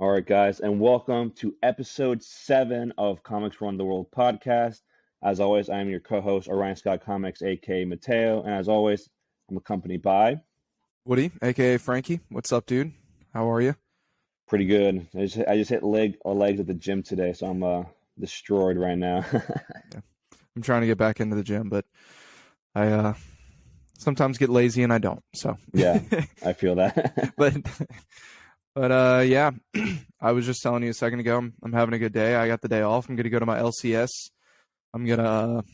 All right, guys, and welcome to episode 7 of Comics Run the World podcast. As always, I am your co-host, Orion Scott Comics, aka Mateo, and as always, I'm accompanied by Woody, aka Frankie. What's up, dude? How are you? pretty good. I just hit legs at the gym today, so I'm destroyed right now. Yeah. I'm trying to get back into the gym, but I sometimes get lazy and I don't. So Yeah, I feel that. but yeah, I was just telling you a second ago. I'm having a good day. I got the day off. I'm gonna go to my LCS. I'm gonna.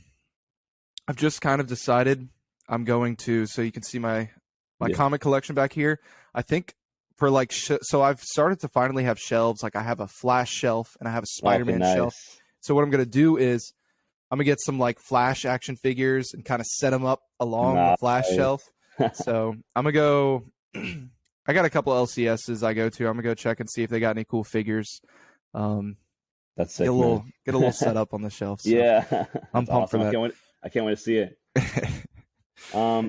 I've just kind of decided I'm going to. So you can see my Yeah. comic collection back here. I think for like so I've started to finally have shelves. Like I have a Flash shelf and I have a Spider-Man Okay, shelf. nice. So what I'm gonna do is I'm gonna get some like Flash action figures and kind of set them up along the Flash Nice. shelf. So I'm gonna go. I got a couple LCSs I go to. I'm gonna go check and see if they got any cool figures. That's sick, Get a man. little set up on the shelf. So Yeah, I'm that's pumped for awesome. that. I can't wait to see it.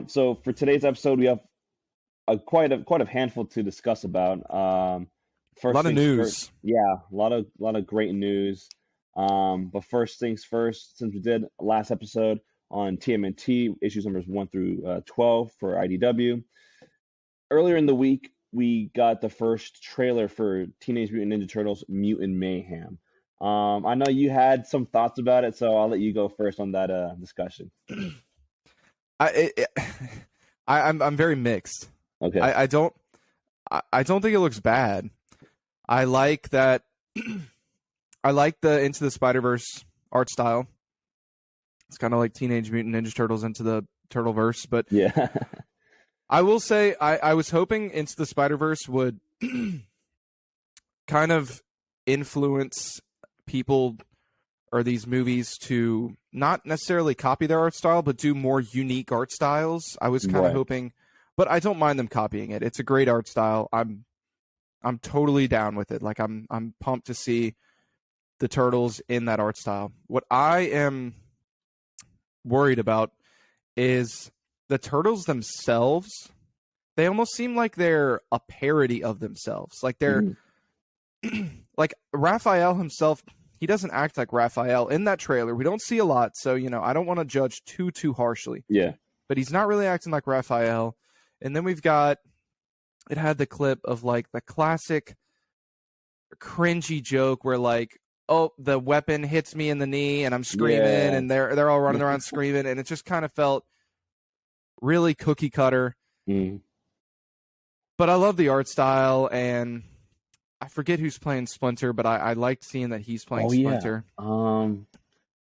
So for today's episode, we have quite a handful to discuss about. A First lot of things news. first, yeah, a lot of great news. But first things first, since we did last episode on TMNT issues numbers 1 through 12 for IDW, earlier in the week we got the first trailer for Teenage Mutant Ninja Turtles: Mutant Mayhem. I know you had some thoughts about it, so I'll let you go first on that discussion. I'm very mixed. Okay. I don't think it looks bad. I like that. I like the Into the Spider-Verse art style. It's kind of like Teenage Mutant Ninja Turtles Into the Turtleverse, but Yeah. I will say I was hoping Into the Spider-Verse would kind of influence people or these movies to not necessarily copy their art style, but do more unique art styles. I was kind of Right. hoping, but I don't mind them copying it. It's a great art style. I'm totally down with it. Like I'm pumped to see the Turtles in that art style. What I am worried about is the Turtles themselves. They almost seem like they're a parody of themselves. Like they're like Raphael himself. He doesn't act like Raphael in that trailer. We don't see a lot, so I don't want to judge too harshly. Yeah. But he's not really acting like Raphael. And then we've got it had the clip of like the classic cringy joke where like, oh, the weapon hits me in the knee and I'm screaming, Yeah. and they're all running around screaming, and it just kind of felt really cookie cutter. Mm. But I love the art style, and I forget who's playing Splinter, but I liked seeing that he's playing Splinter. Yeah.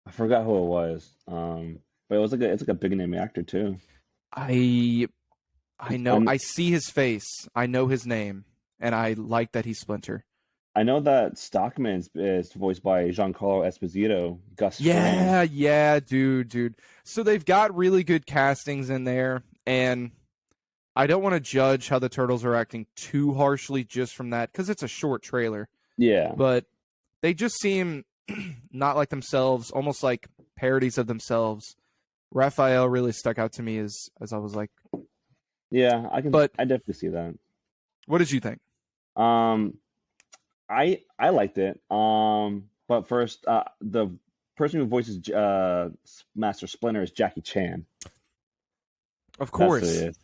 I forgot who it was. But it's like a big name actor too. I know. I'm- I see his face. I know his name, and I like that he's Splinter. I know that Stockman is voiced by Giancarlo Esposito, Gus Fring. Yeah, dude. So they've got really good castings in there, and I don't want to judge how the Turtles are acting too harshly just from that, because it's a short trailer. Yeah. But they just seem not like themselves, almost like parodies of themselves. Raphael really stuck out to me as I was like, Yeah, I But- definitely see that. what did you think? I liked it. But first, the person who voices Master Splinter is Jackie Chan. Of That's course. who it is.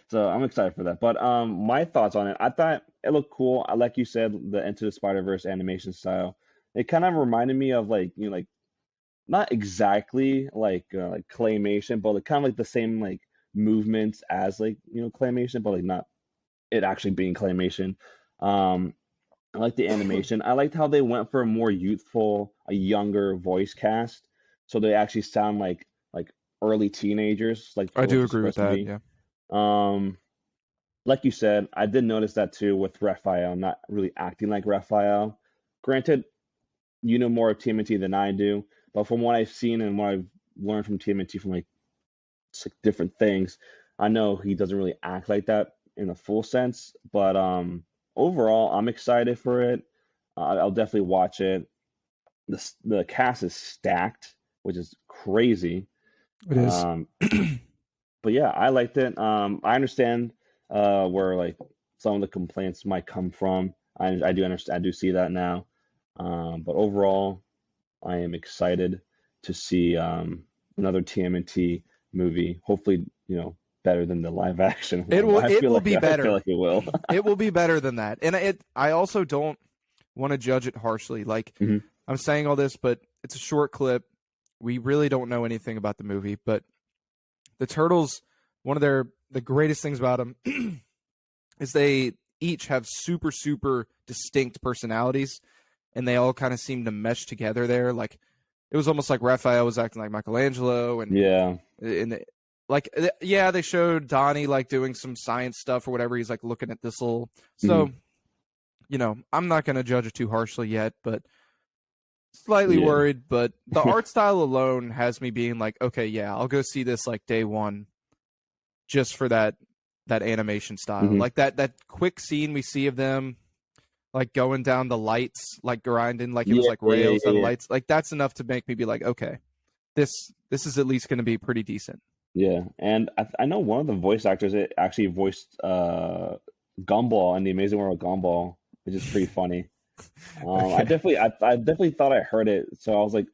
So I'm excited for that. But my thoughts on it, I thought it looked cool. Like you said, the Into the Spider-Verse animation style. It kind of reminded me of like not exactly like claymation, but like kind of like the same like movements as like claymation, but like not it actually being claymation. I like the animation. I liked how they went for a more youthful, a younger voice cast, so they actually sound like early teenagers. Like I what do they're agree with supposed to that. be. Yeah. Like you said, I did notice that too with Raphael not really acting like Raphael. Granted, you know more of TMNT than I do, but from what I've seen and what I've learned from TMNT from like different things, I know he doesn't really act like that in a full sense. But overall, I'm excited for it. I'll definitely watch it. The cast is stacked, which is crazy. It is. But yeah, I liked it. I understand where like some of the complaints might come from. I do understand. I do see that now. But overall, I am excited to see another TMNT movie. Hopefully, better than the live action It one. will. I It feel will like be I feel better. like it will. It will be better than that. And I also don't want to judge it harshly. Like, Mhm. I'm saying all this, but it's a short clip. We really don't know anything about the movie, but the Turtles, one of the greatest things about them is they each have super, super distinct personalities, and they all kind of seem to mesh together there. Like, it was almost like Raphael was acting like Michelangelo, and Yeah. yeah, they showed Donnie like doing some science stuff or whatever. He's like looking at this little. Mhm. So, I'm not going to judge it too harshly yet, but slightly Yeah. worried. But the art style alone has me being like, okay, yeah, I'll go see this like day one, just for that animation style. Mhm. Like that quick scene we see of them like going down the lights, like grinding, like it was Yeah, like yeah, yeah, rails yeah, down the yeah. lights. Like that's enough to make me be like, okay, this is at least going to be pretty decent. Yeah. And I know one of the voice actors that actually voiced Gumball in the Amazing World of Gumball, which is pretty funny. Okay. I definitely thought I heard it, so I was like,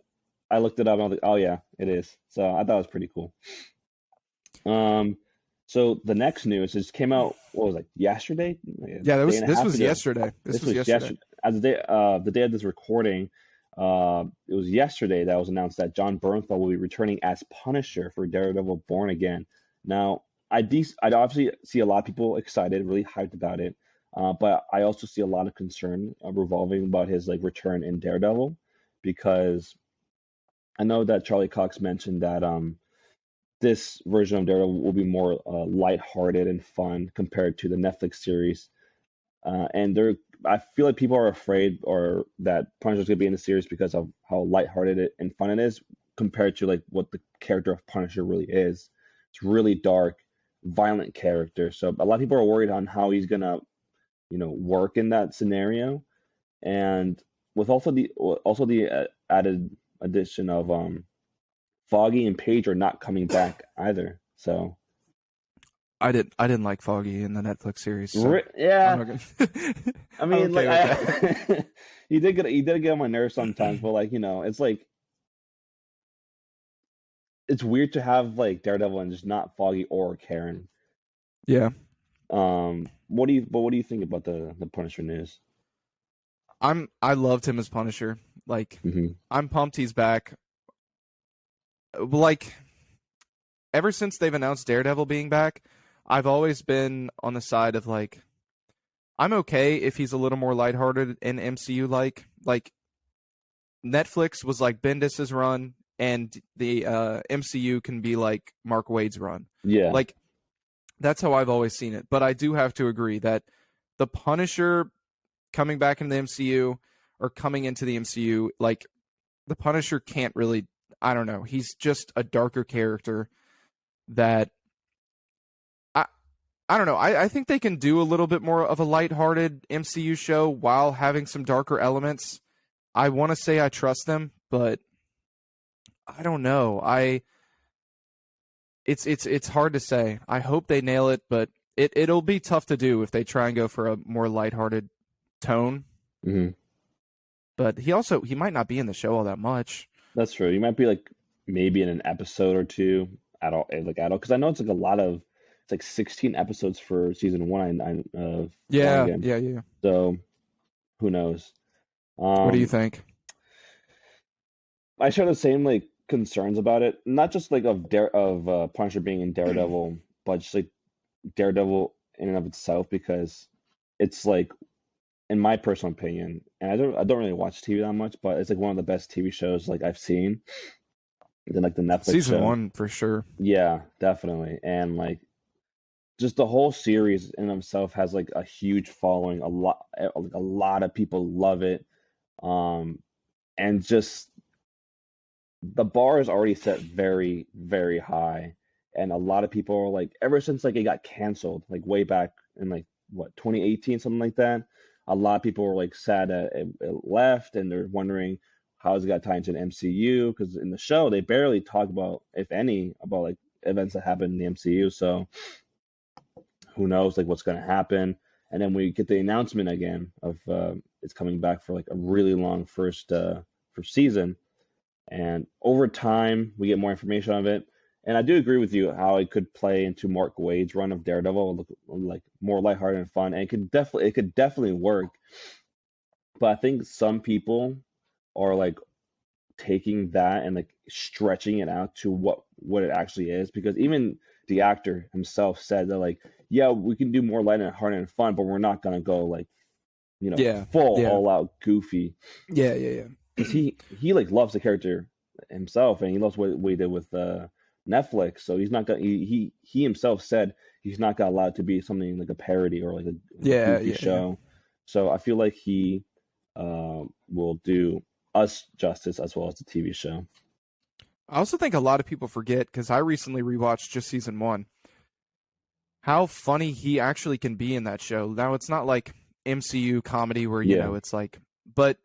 I looked it up and I was like, oh yeah, it is. So I thought it was pretty cool. Um, so the next news just came out. What was it, yesterday? Like a Yeah, that day was and a this half was ago. yesterday. This This was was yesterday. yesterday. As the day of this recording, it was yesterday that was announced that John Bernthal will be returning as Punisher for Daredevil Born Again. Now, I obviously see a lot of people excited, really hyped about it, but I also see a lot of concern revolving about his like return in Daredevil, because I know that Charlie Cox mentioned that this version of Daredevil will be more lighthearted and fun compared to the Netflix series. I feel like people are afraid or that Punisher's gonna be in the series because of how lighthearted and fun it is compared to like what the character of Punisher really is. It's really dark, violent character. So a lot of people are worried on how he's gonna, work in that scenario. And with also the added addition of Foggy and Paige are not coming back either. So I didn't like Foggy in the Netflix series, so I'm yeah, not gonna. I I'm mean, like okay with that. you did get on my nerves sometimes, but like it's like it's weird to have like Daredevil and just not Foggy or Karen. Yeah, What do you think about the Punisher news? I loved him as Punisher. Like, Hmm. I'm pumped he's back. Like, ever since they've announced Daredevil being back, I've always been on the side of like, I'm okay if he's a little more lighthearted in MCU. Like Netflix was like Bendis's run, and the MCU can be like Mark Waid's run. Yeah. Like, that's how I've always seen it. But I do have to agree that the Punisher coming back into the MCU or coming into the MCU, like, the Punisher can't really. I don't know. He's just a darker character that I I don't know. I think they can do a little bit more of a lighthearted MCU show while having some darker elements. I want to say I trust them, but I don't know. It's hard to say. I hope they nail it, but it'll be tough to do if they try and go for a more lighthearted tone. Hmm. But he might not be in the show all that much. That's true. You might be like maybe in an episode or two at all, because I know it's like 16 episodes for season one of Born Yeah, Again. yeah, yeah. So who knows? What do you Um, think? I share the same like concerns about it, not just like of Punisher being in Daredevil, but just like Daredevil in and of itself, because it's like, in my personal opinion, and I don't really watch TV that much, but it's like one of the best TV shows like I've seen. Than like the Netflix Season show. one for sure. Yeah, definitely. And like just the whole series in itself has like a huge following. Like a lot of people love it. Um, and just the bar is already set very, very high. And a lot of people are like, ever since like it got canceled, like way back in like what 2018, something like that. A lot of people were like sad that it left, and they're wondering how it's got tied into the MCU, because in the show they barely talk about, if any, about like events that happen in the MCU. So who knows like what's going to happen? and then we get the announcement again of it's coming back for like a really long first season, and over time we get more information of it. And I do agree with you how it could play into Mark Waid's run of Daredevil, like more lighthearted and fun, and it could definitely work. But I think some people are like taking that and like stretching it out to what it actually is, because even the actor himself said that, like, yeah, we can do more light and heart and fun, but we're not gonna go like, Yeah, full yeah, all out goofy, yeah. because he like loves the character himself, and he loves what he did with Netflix. So he's not gonna he himself said he's not gonna allow it to be something like a parody or like a Yeah, goofy yeah, yeah. show. So I feel like he will do us justice as well as the TV show. I also think a lot of people forget, because I recently rewatched just season 1, how funny he actually can be in that show. Now, it's not like MCU comedy where, Yeah. it's like, but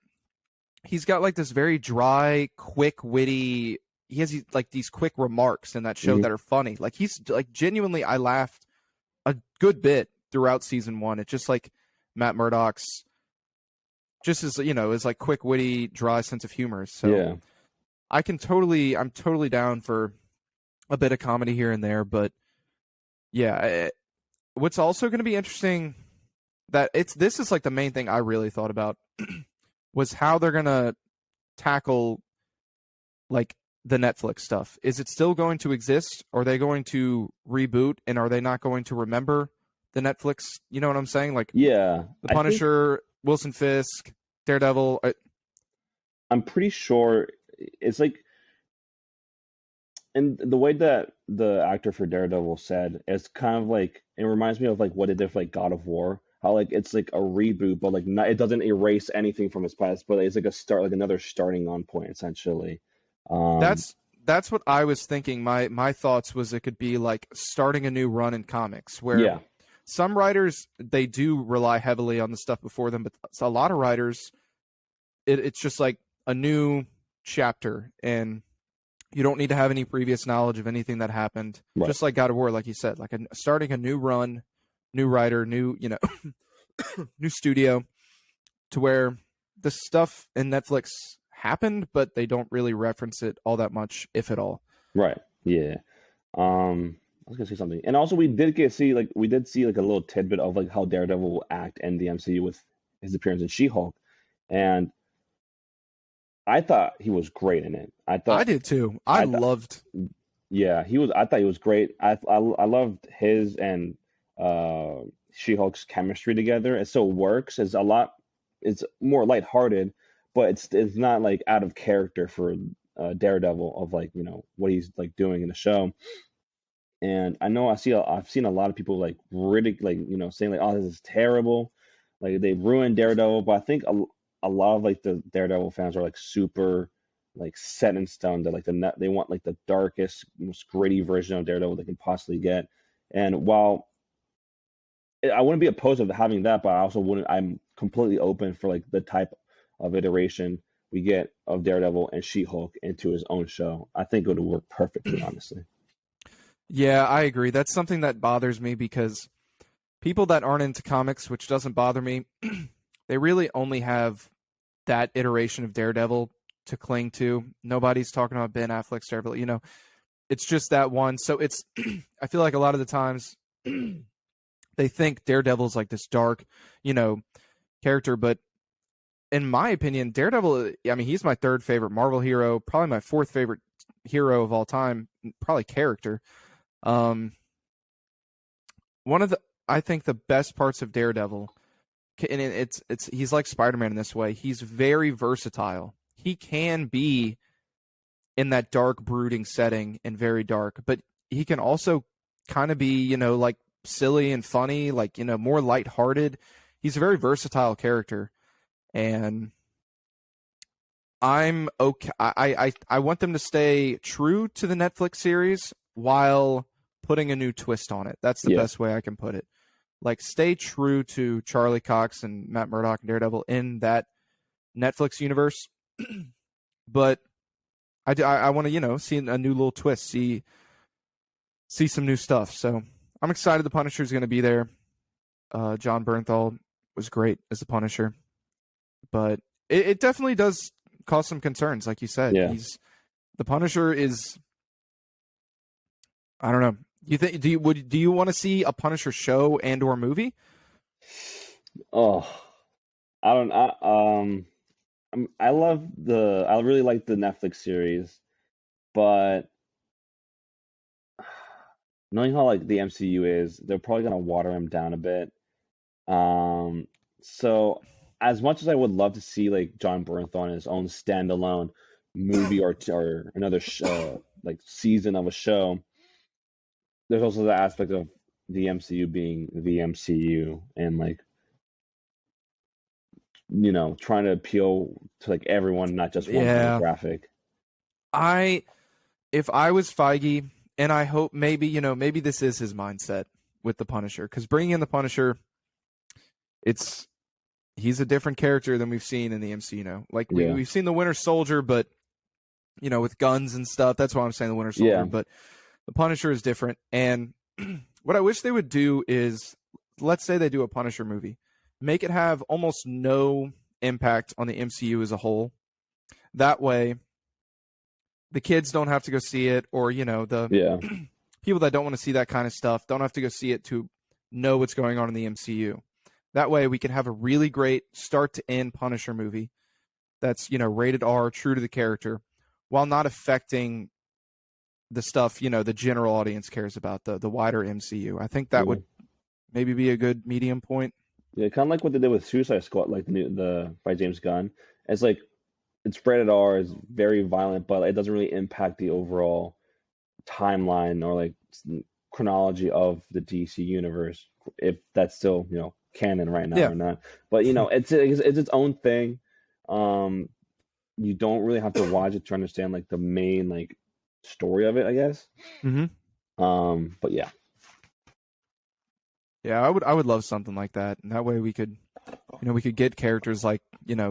he's got like this very dry, quick, witty, he has like these quick remarks in that show Hmm. that are funny. Like, he's like, genuinely, I laughed a good bit throughout season 1. It's just like Matt Murdock's, just as, is like quick, witty, dry sense of humor. So Yeah. I'm totally down for a bit of comedy here and there. But yeah, what's also going to be interesting, this is like the main thing I really thought about was how they're going to tackle like the Netflix stuff. Is it still going to exist? Are they going to reboot, and are they not going to remember the Netflix? You know what I'm saying? Like Yeah. the I think Punisher, Wilson Fisk, Daredevil. I'm pretty sure it's like, and the way that the actor for Daredevil said, it's kind of like, it reminds me of like what it did for like God of War. How like it's like a reboot, but like not, it doesn't erase anything from its past, but it's like a start, like another starting on point essentially. Um, That's what I was thinking. My thoughts was it could be like starting a new run in comics, where yeah, some writers, they do rely heavily on the stuff before them, but a lot of writers, it's just like a new chapter, and you don't need to have any previous knowledge of anything that happened. right, Just like God of War, like you said, like starting a new run, new writer, new new studio, to where the stuff in Netflix happened, but they don't really reference it all that much, if at all. right, yeah. I was gonna say something, and also we did see like a little tidbit of like how Daredevil will act in the MCU with his appearance in She-Hulk, and I thought he was great in it. I I thought did too. I I thought loved. Yeah, he was. I thought he was great. I loved his and uh She-Hulk's chemistry together. It still works. It's a lot. It's more lighthearted, but it's not like out of character for Daredevil of like what he's like doing in the show. And I know I've seen a lot of people like like saying like, oh, this is terrible, like they ruined Daredevil. But I think a lot of like the Daredevil fans are like super like set in stone that like they want like the darkest, most gritty version of Daredevil they can possibly get. And while I wouldn't be opposed to having that, but I also wouldn't. I'm completely open for like the type of iteration we get of Daredevil and She-Hulk into his own show. I think it would work perfectly, honestly. Yeah, I agree. That's something that bothers me, because people that aren't into comics, which doesn't bother me, they really only have that iteration of Daredevil to cling to. Nobody's talking about Ben Affleck's Daredevil. It's just that one. So it's, I feel like a lot of the times they think Daredevil's like this dark, character. But in my opinion, Daredevil, I mean, he's my third favorite Marvel hero, probably my fourth favorite hero of all time, probably character. Um, one of the, I think the best parts of Daredevil, and it's he's like Spider-Man in this way. He's very versatile. He can be in that dark, brooding setting and very dark, but he can also kind of be, like silly and funny, like, more lighthearted. He's a very versatile character, and I'm okay. I want them to stay true to the Netflix series while putting a new twist on it. That's the Yeah. best way I can put it. Like, stay true to Charlie Cox and Matt Murdock and Daredevil in that Netflix universe, but I want to see a new little twist, see some new stuff. So I'm excited. The Punisher is going to be there. John Bernthal was great as the Punisher, but it definitely does cause some concerns. Like you said, Yeah. the Punisher is. I don't know. Do you want to see a Punisher show and or movie? Oh, I don't. I really like the Netflix series, but knowing how like the MCU is, they're probably gonna water him down a bit. Um, so as much as I would love to see like John Bernthal on his own standalone movie or another like season of a show, there's also the aspect of the MCU being the MCU and like trying to appeal to like everyone, not just one Yeah, demographic. if I was Feige, and I hope maybe this is his mindset with the Punisher, because bringing in the Punisher, he's a different character than we've seen in the MCU. Like Yeah, we've seen the Winter Soldier, but with guns and stuff. That's why I'm saying the Winter Soldier. yeah, But the Punisher is different. And what I wish they would do is, let's say they do a Punisher movie, make it have almost no impact on the MCU as a whole. That way, the kids don't have to go see it, or the yeah, people that don't want to see that kind of stuff don't have to go see it to know what's going on in the MCU. That way, we can have a really great start to end Punisher movie that's rated R, true to the character, while not affecting the stuff the general audience cares about, the wider MCU. I think that yeah. would maybe be a good medium point. Yeah, kind of like what they did with Suicide Squad, like the by James Gunn. It's like it's rated R, it's very violent, but it doesn't really impact the overall timeline or like chronology of the DC universe, if that's still canon right now Yeah. or not. But it's its own thing. Um, you don't really have to watch it to understand like the main like story of it, I guess. Mm-hmm. But yeah, Yeah, I would love something like that, and that way we could get characters like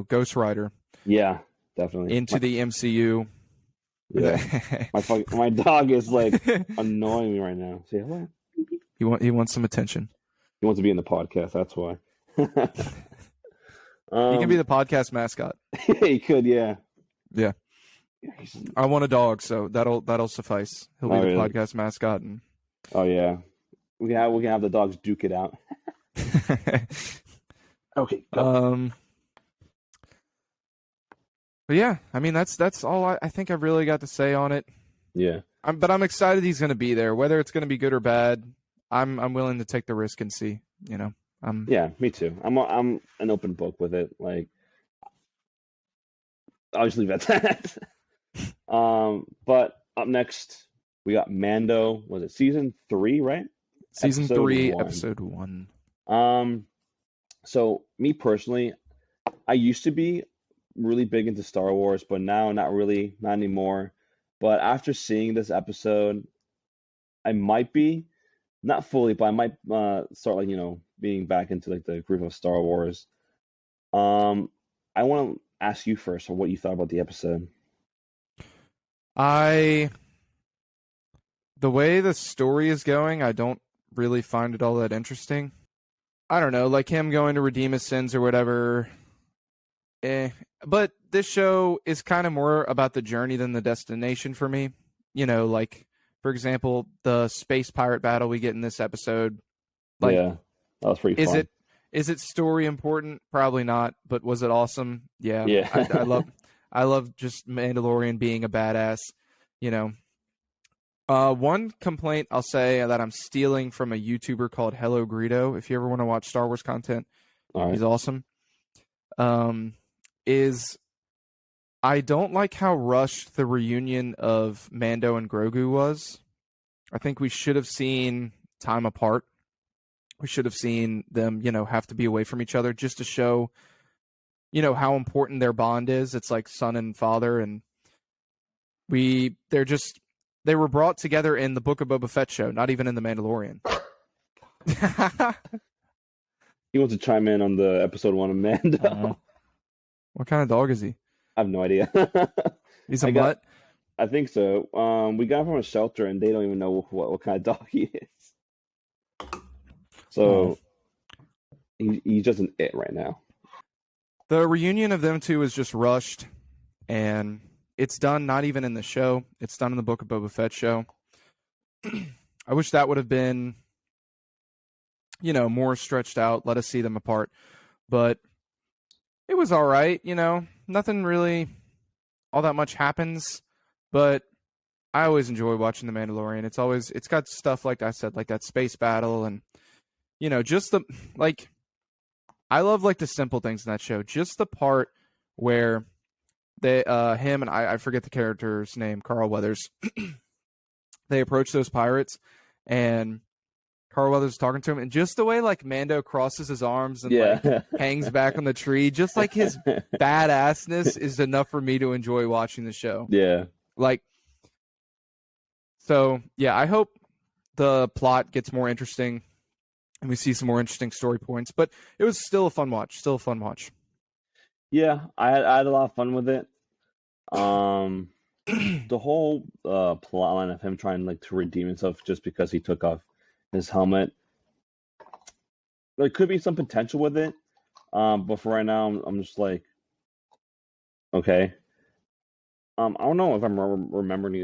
Ghost Rider yeah, definitely. into the MCU. Yeah, my dog is like annoying me right now. Say hello. He wants some attention. He wants to be in the podcast. That's why. He can be the podcast mascot. He could, yeah. Yeah. I want a dog, so that'll suffice. He'll be the really? podcast mascot. And Oh yeah, we can have the dogs duke it out. Okay. Go. But yeah, I mean that's all I think I've really got to say on it. Yeah. But I'm excited he's going to be there. Whether it's going to be good or bad, I'm willing to take the risk and see. Yeah, me too. I'm an open book with it. Like, I'll just leave it at that. But up next we got Mando. Was it season 3, right? Season Episode 3, 1. episode 1. So me personally, I used to be really big into Star Wars, but now not really, not anymore. But after seeing this episode, I might be, not fully, but I might start like, being back into like the group of Star Wars. I want to ask you first what you thought about the episode. The way the story is going, I don't really find it all that interesting. I don't know, like him going to redeem his sins or whatever. But this show is kind of more about the journey than the destination for me. Like, for example, the space pirate battle we get in this episode. Like, Yeah, that was pretty fun. Is it story important? Probably not. But was it awesome? Yeah. Yeah. I love just Mandalorian being a badass. One complaint I'll say that I'm stealing from a YouTuber called Hello Greedo. If you ever want to watch Star Wars content, All right. he's awesome. Is I don't like how rushed the reunion of Mando and Grogu was. I think we should have seen time apart. We should have seen them, have to be away from each other just to show, how important their bond is. It's like son and father, and they were brought together in the Book of Boba Fett show, not even in the Mandalorian. He wants to chime in on the episode 1 of Mando. What kind of dog is he? I have no idea. He's a mutt? I think so. We got him from a shelter, and they don't even know what kind of dog he is. So, he's just an it right now. The reunion of them two is just rushed, and it's done not even in the show. It's done in the Book of Boba Fett show. I wish that would have been, more stretched out. Let us see them apart. But it was all right. Nothing really all that much happens. But I always enjoy watching The Mandalorian. It's got stuff like I said, like that space battle, and just I love like the simple things in that show. Just the part where him and I forget the character's name, Carl Weathers. They approach those pirates, and Carl Weathers is talking to him, and just the way like Mando crosses his arms and like hangs back on the tree, just like his badassness is enough for me to enjoy watching the show. Yeah. So yeah, I hope the plot gets more interesting and we see some more interesting story points. But it was still a fun watch. Yeah, I had a lot of fun with it. The whole plot line of him trying like to redeem himself just because he took off his helmet. There could be some potential with it, but for right now, I'm just like, okay. I don't know if I'm remembering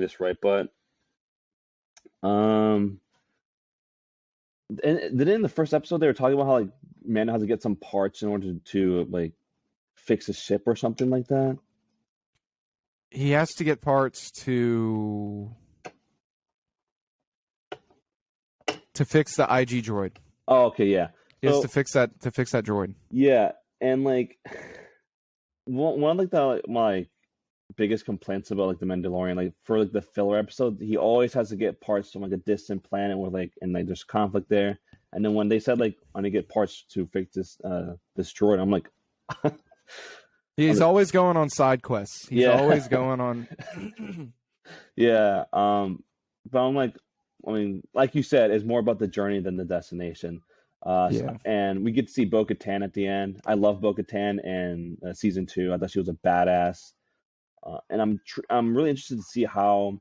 this right, but and then in the first episode they were talking about how like Mando has to get some parts in order to like fix a ship or something like that. He has to get parts to fix the IG droid. Oh, okay, yeah. He has to fix that droid. Yeah, and like one of like my biggest complaints about like the Mandalorian, like for like the filler episode, he always has to get parts from like a distant planet where like and like there's conflict there. And then when they said like I'm gonna get parts to fix this droid, I'm like he's always going on side quests. He's always going on Yeah. But I'm like, I mean, like you said, it's more about the journey than the destination. And we get to see Bo-Katan at the end. I love Bo-Katan in season 2. I thought she was a badass. And I'm really interested to see how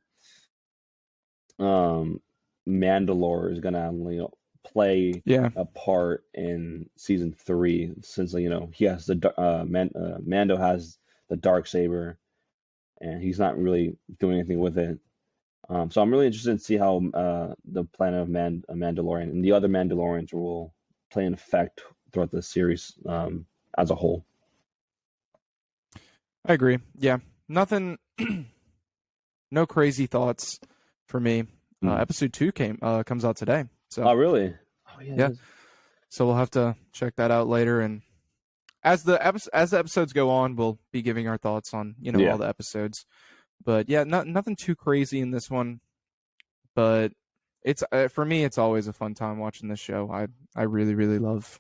Mandalore is gonna play a part in season 3, since he has the Mando has the dark saber, and he's not really doing anything with it. So I'm really interested to see how the planet of Mandalorian and the other Mandalorians will play an effect throughout the series as a whole. I agree. Yeah. Nothing, no crazy thoughts for me. Episode 2 comes out today. So. Oh, really? Oh, yeah. So we'll have to check that out later. And as the episodes go on, we'll be giving our thoughts on, all the episodes. But yeah, nothing too crazy in this one. But it's for me, it's always a fun time watching this show. I really, really love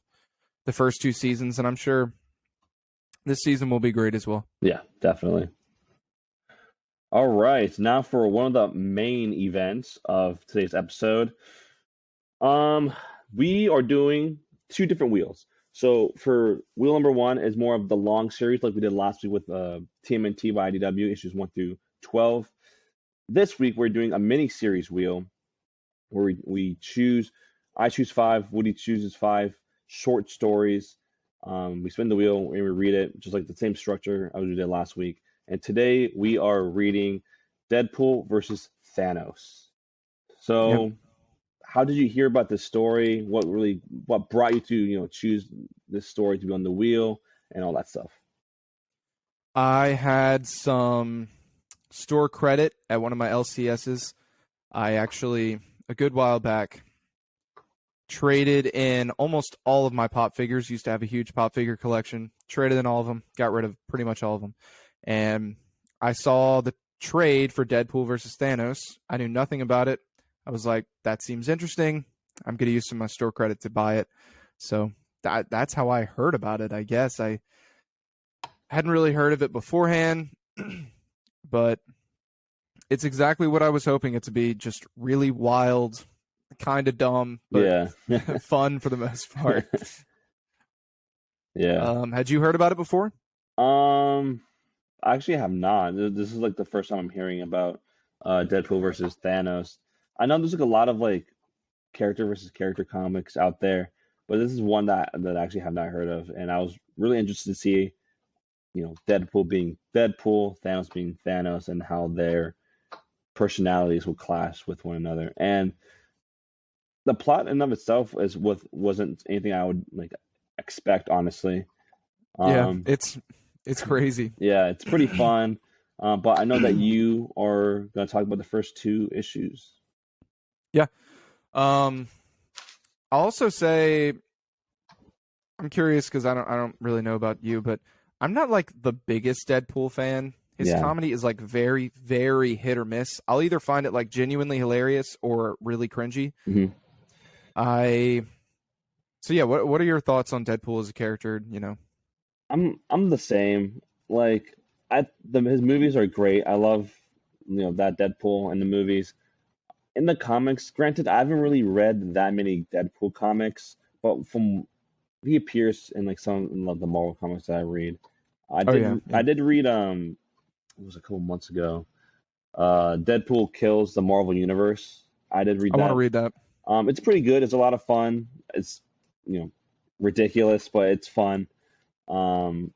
the first 2 seasons, and I'm sure this season will be great as well. Yeah, definitely. All right, now for one of the main events of today's episode. We are doing 2 different wheels. So for wheel number 1 is more of the long series like we did last week with TMNT by IDW, issues 1 through 12. This week we're doing a mini series wheel where I choose 5, Woody chooses 5 short stories. We spin the wheel and we read it, just like the same structure as we did last week. And today we are reading Deadpool versus Thanos. So how did you hear about this story? What brought you to, choose this story to be on the wheel and all that stuff? I had some store credit at one of my LCSs. I actually, a good while back, traded in almost all of my pop figures. Used to have a huge pop figure collection. Traded in all of them. Got rid of pretty much all of them. And I saw the trade for Deadpool versus Thanos. I knew nothing about it. I was like, that seems interesting. I'm going to use some of my store credit to buy it. So that's how I heard about it, I guess. I hadn't really heard of it beforehand, but it's exactly what I was hoping it to be. Just really wild, kind of dumb, but fun for the most part. Yeah. Had you heard about it before? I actually have not. This is like the first time I'm hearing about Deadpool versus Thanos. I know there's like a lot of like character versus character comics out there, but this is one that I actually have not heard of, and I was really interested to see, Deadpool being Deadpool, Thanos being Thanos, and how their personalities will clash with one another. And the plot in of itself wasn't anything I would like expect, honestly. Yeah, Um, it's crazy. yeah, it's pretty fun. But I know that you are going to talk about the first two issues. Yeah. I'll also say I'm curious because I don't really know about you, but I'm not like the biggest Deadpool fan. His Yeah. comedy is like very, very hit or miss. I'll either find it like genuinely hilarious or really cringy. hmm So yeah, what are your thoughts on Deadpool as a character? I'm the same. Like his movies are great. I love that Deadpool in the movies. In the comics, granted, I haven't really read that many Deadpool comics, but from he appears in like some of the Marvel comics that I read. I Oh did yeah, I yeah. did read it was a couple months ago. Deadpool Kills the Marvel Universe. I did read I want to that. read that. It's pretty good. It's a lot of fun. It's you know ridiculous, but it's fun. Um,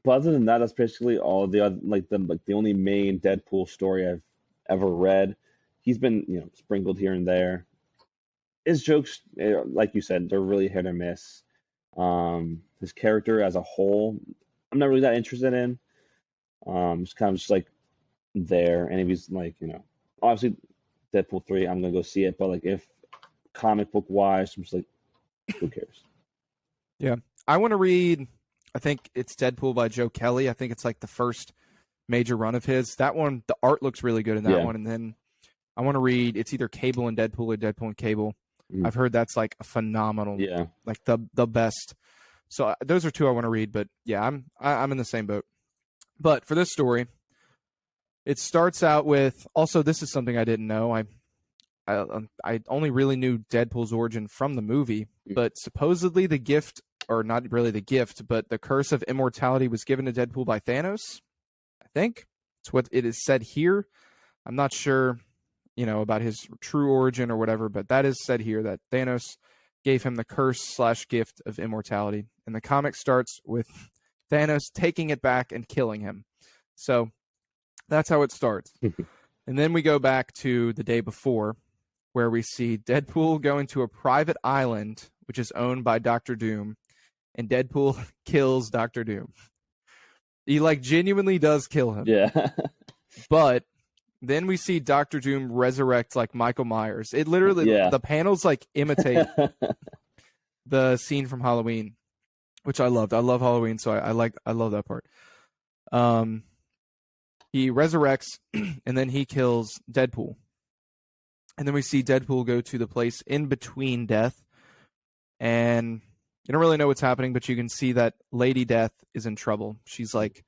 but other than that, that's basically all the other the only main Deadpool story I've ever read. He's been sprinkled here and there. His jokes, like you said, they're really hit or miss. His character as a whole, I'm not really that interested in. It's kind of just like there, and if he's like obviously Deadpool 3, I'm gonna go see it. But like if comic book wise, I'm just like, who cares? Yeah, I want to read. I think it's Deadpool by Joe Kelly. I think it's like the first major run of his. That one, the art looks really good in that Yeah. one. And then I want to read. It's either Cable and Deadpool or Deadpool and Cable. Mhm. I've heard that's like a phenomenal, Yeah. like the best. So those are two I want to read. But yeah, I'm in the same boat. But for this story, it starts out with. Also, this is something I didn't know. I only really knew Deadpool's origin from the movie, but supposedly the gift, or not really the gift, but the curse of immortality was given to Deadpool by Thanos. I think it's what it is said here. I'm not sure, about his true origin or whatever, but that is said here that Thanos gave him the curse/gift of immortality. And the comic starts with Thanos taking it back and killing him. So that's how it starts. And then we go back to the day before, where we see Deadpool going to a private island, which is owned by Doctor Doom, and Deadpool kills Doctor Doom. He genuinely does kill him. Yeah. But then we see Doctor Doom resurrect like Michael Myers. It literally, the panels imitate the scene from Halloween, which I loved. I love Halloween, so I love that part. He resurrects, and then he kills Deadpool. And then we see Deadpool go to the place in between Death, and you don't really know what's happening, but you can see that Lady Death is in trouble. She's like,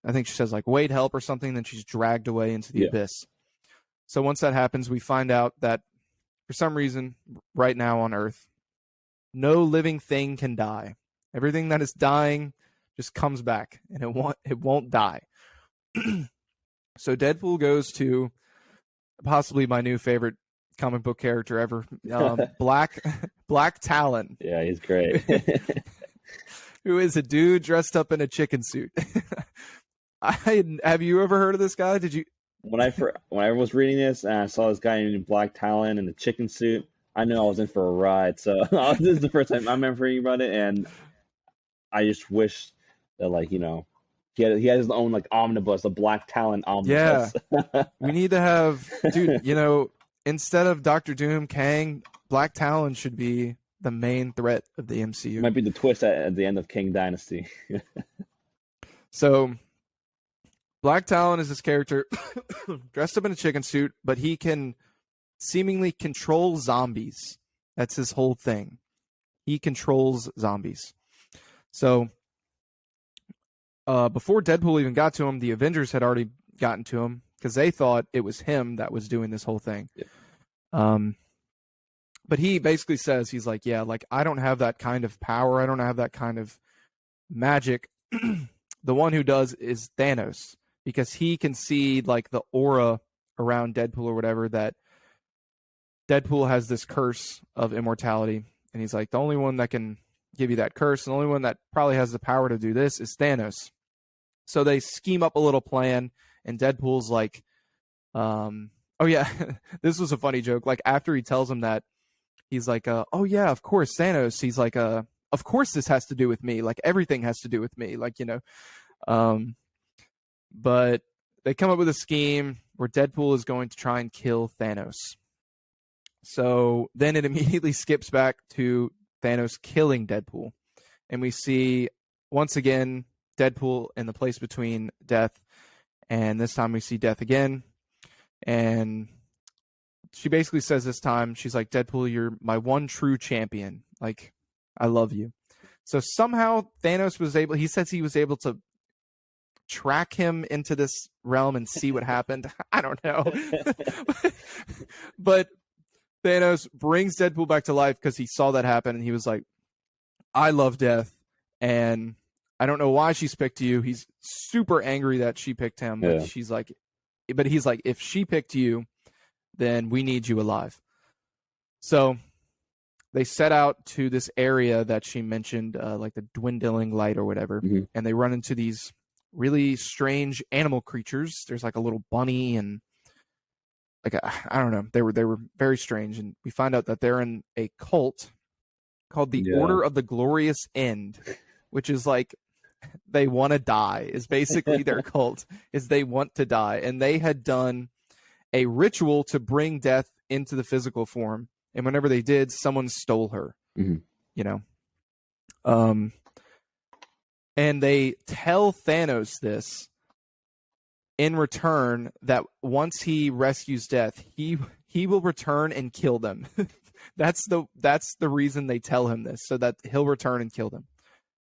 I think she says wait, help or something, then she's dragged away into the abyss. So once that happens, we find out that for some reason, right now on Earth, no living thing can die. Everything that is dying just comes back, and it won't die. So Deadpool goes to possibly my new favorite comic book character ever, Black Talon. Yeah, he's great. Who is a dude dressed up in a chicken suit. Have you ever heard of this guy? Did you? When I was reading this and I saw this guy in Black Talon in the chicken suit, I knew I was in for a ride. So this is the first time I remember reading about it, and I just wish that he has his own omnibus, a Black Talon omnibus. Yeah, we need to have, dude. Instead of Doctor Doom, Kang, Black Talon should be the main threat of the MCU. Might be the twist at the end of King Dynasty. So, Black Talon is this character dressed up in a chicken suit, but he can seemingly control zombies. That's his whole thing. He controls zombies. So, before Deadpool even got to him, the Avengers had already gotten to him because they thought it was him that was doing this whole thing. Yeah. But he basically says, he's like, yeah, I don't have that kind of power. I don't have that kind of magic. The one who does is Thanos, because he can see the aura around Deadpool or whatever, that Deadpool has this curse of immortality, And he's like, the only one that can give you that curse, and the only one that probably has the power to do this is Thanos. So they scheme up a little plan, and Deadpool's like, oh yeah, this was a funny joke. Like after he tells him that, he's like, oh yeah, of course, Thanos. He's like, of course this has to do with me. Like everything has to do with me. Like, but they come up with a scheme where Deadpool is going to try and kill Thanos. So then it immediately skips back to Thanos killing Deadpool. And we see, once again, Deadpool in the place between death. And this time we see death again. And she basically says this time, she's like, Deadpool, you're my one true champion. Like, I love you. So somehow Thanos was able, he says he was able to track him into this realm and see what happened. I don't know. But Thanos brings Deadpool back to life because he saw that happen, and he was like, I love death, and I don't know why she's picked you. He's super angry that she picked him, but he's like, if she picked you, then we need you alive. So they set out to this area that she mentioned, like the dwindling light or whatever, and they run into these really strange animal creatures. There's like a little bunny and like I don't know. They were very strange, and we find out that they're in a cult called the Order of the Glorious End, which is like they want to die. Is basically their cult. Is they want to die, and they had done a ritual to bring death into the physical form, and whenever they did, someone stole her. And they tell Thanos this in return, that once he rescues death, he will return and kill them. That's the reason they tell him this, so that he'll return and kill them.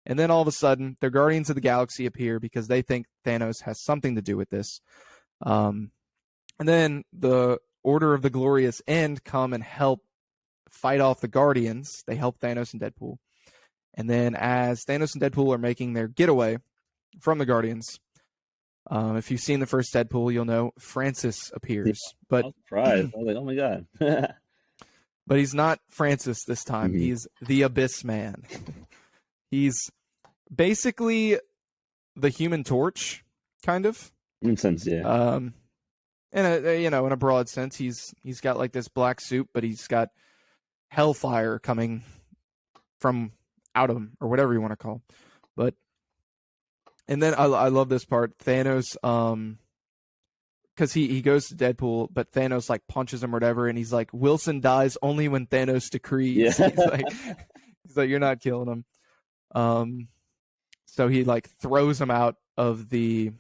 And then all of a sudden, the Guardians of the Galaxy appear because they think Thanos has something to do with this. And then the Order of the Glorious End come and help fight off the Guardians. They help Thanos and Deadpool. And then as Thanos and Deadpool are making their getaway from the Guardians, if you've seen the first Deadpool, you'll know Francis appears. But I was surprised. I was like, oh my god. But he's not Francis this time. He's the Abyss Man. He's basically the Human Torch, kind of. In a sense, yeah. In a broad sense, he's got like this black suit, but he's got hellfire coming from out of him, or whatever you want to call him. But and then I love this part. Thanos, because he goes to Deadpool, but Thanos like punches him or whatever, and he's like, Wilson dies only when Thanos decrees. Yeah. He's like, you're not killing him. So he like throws him out of the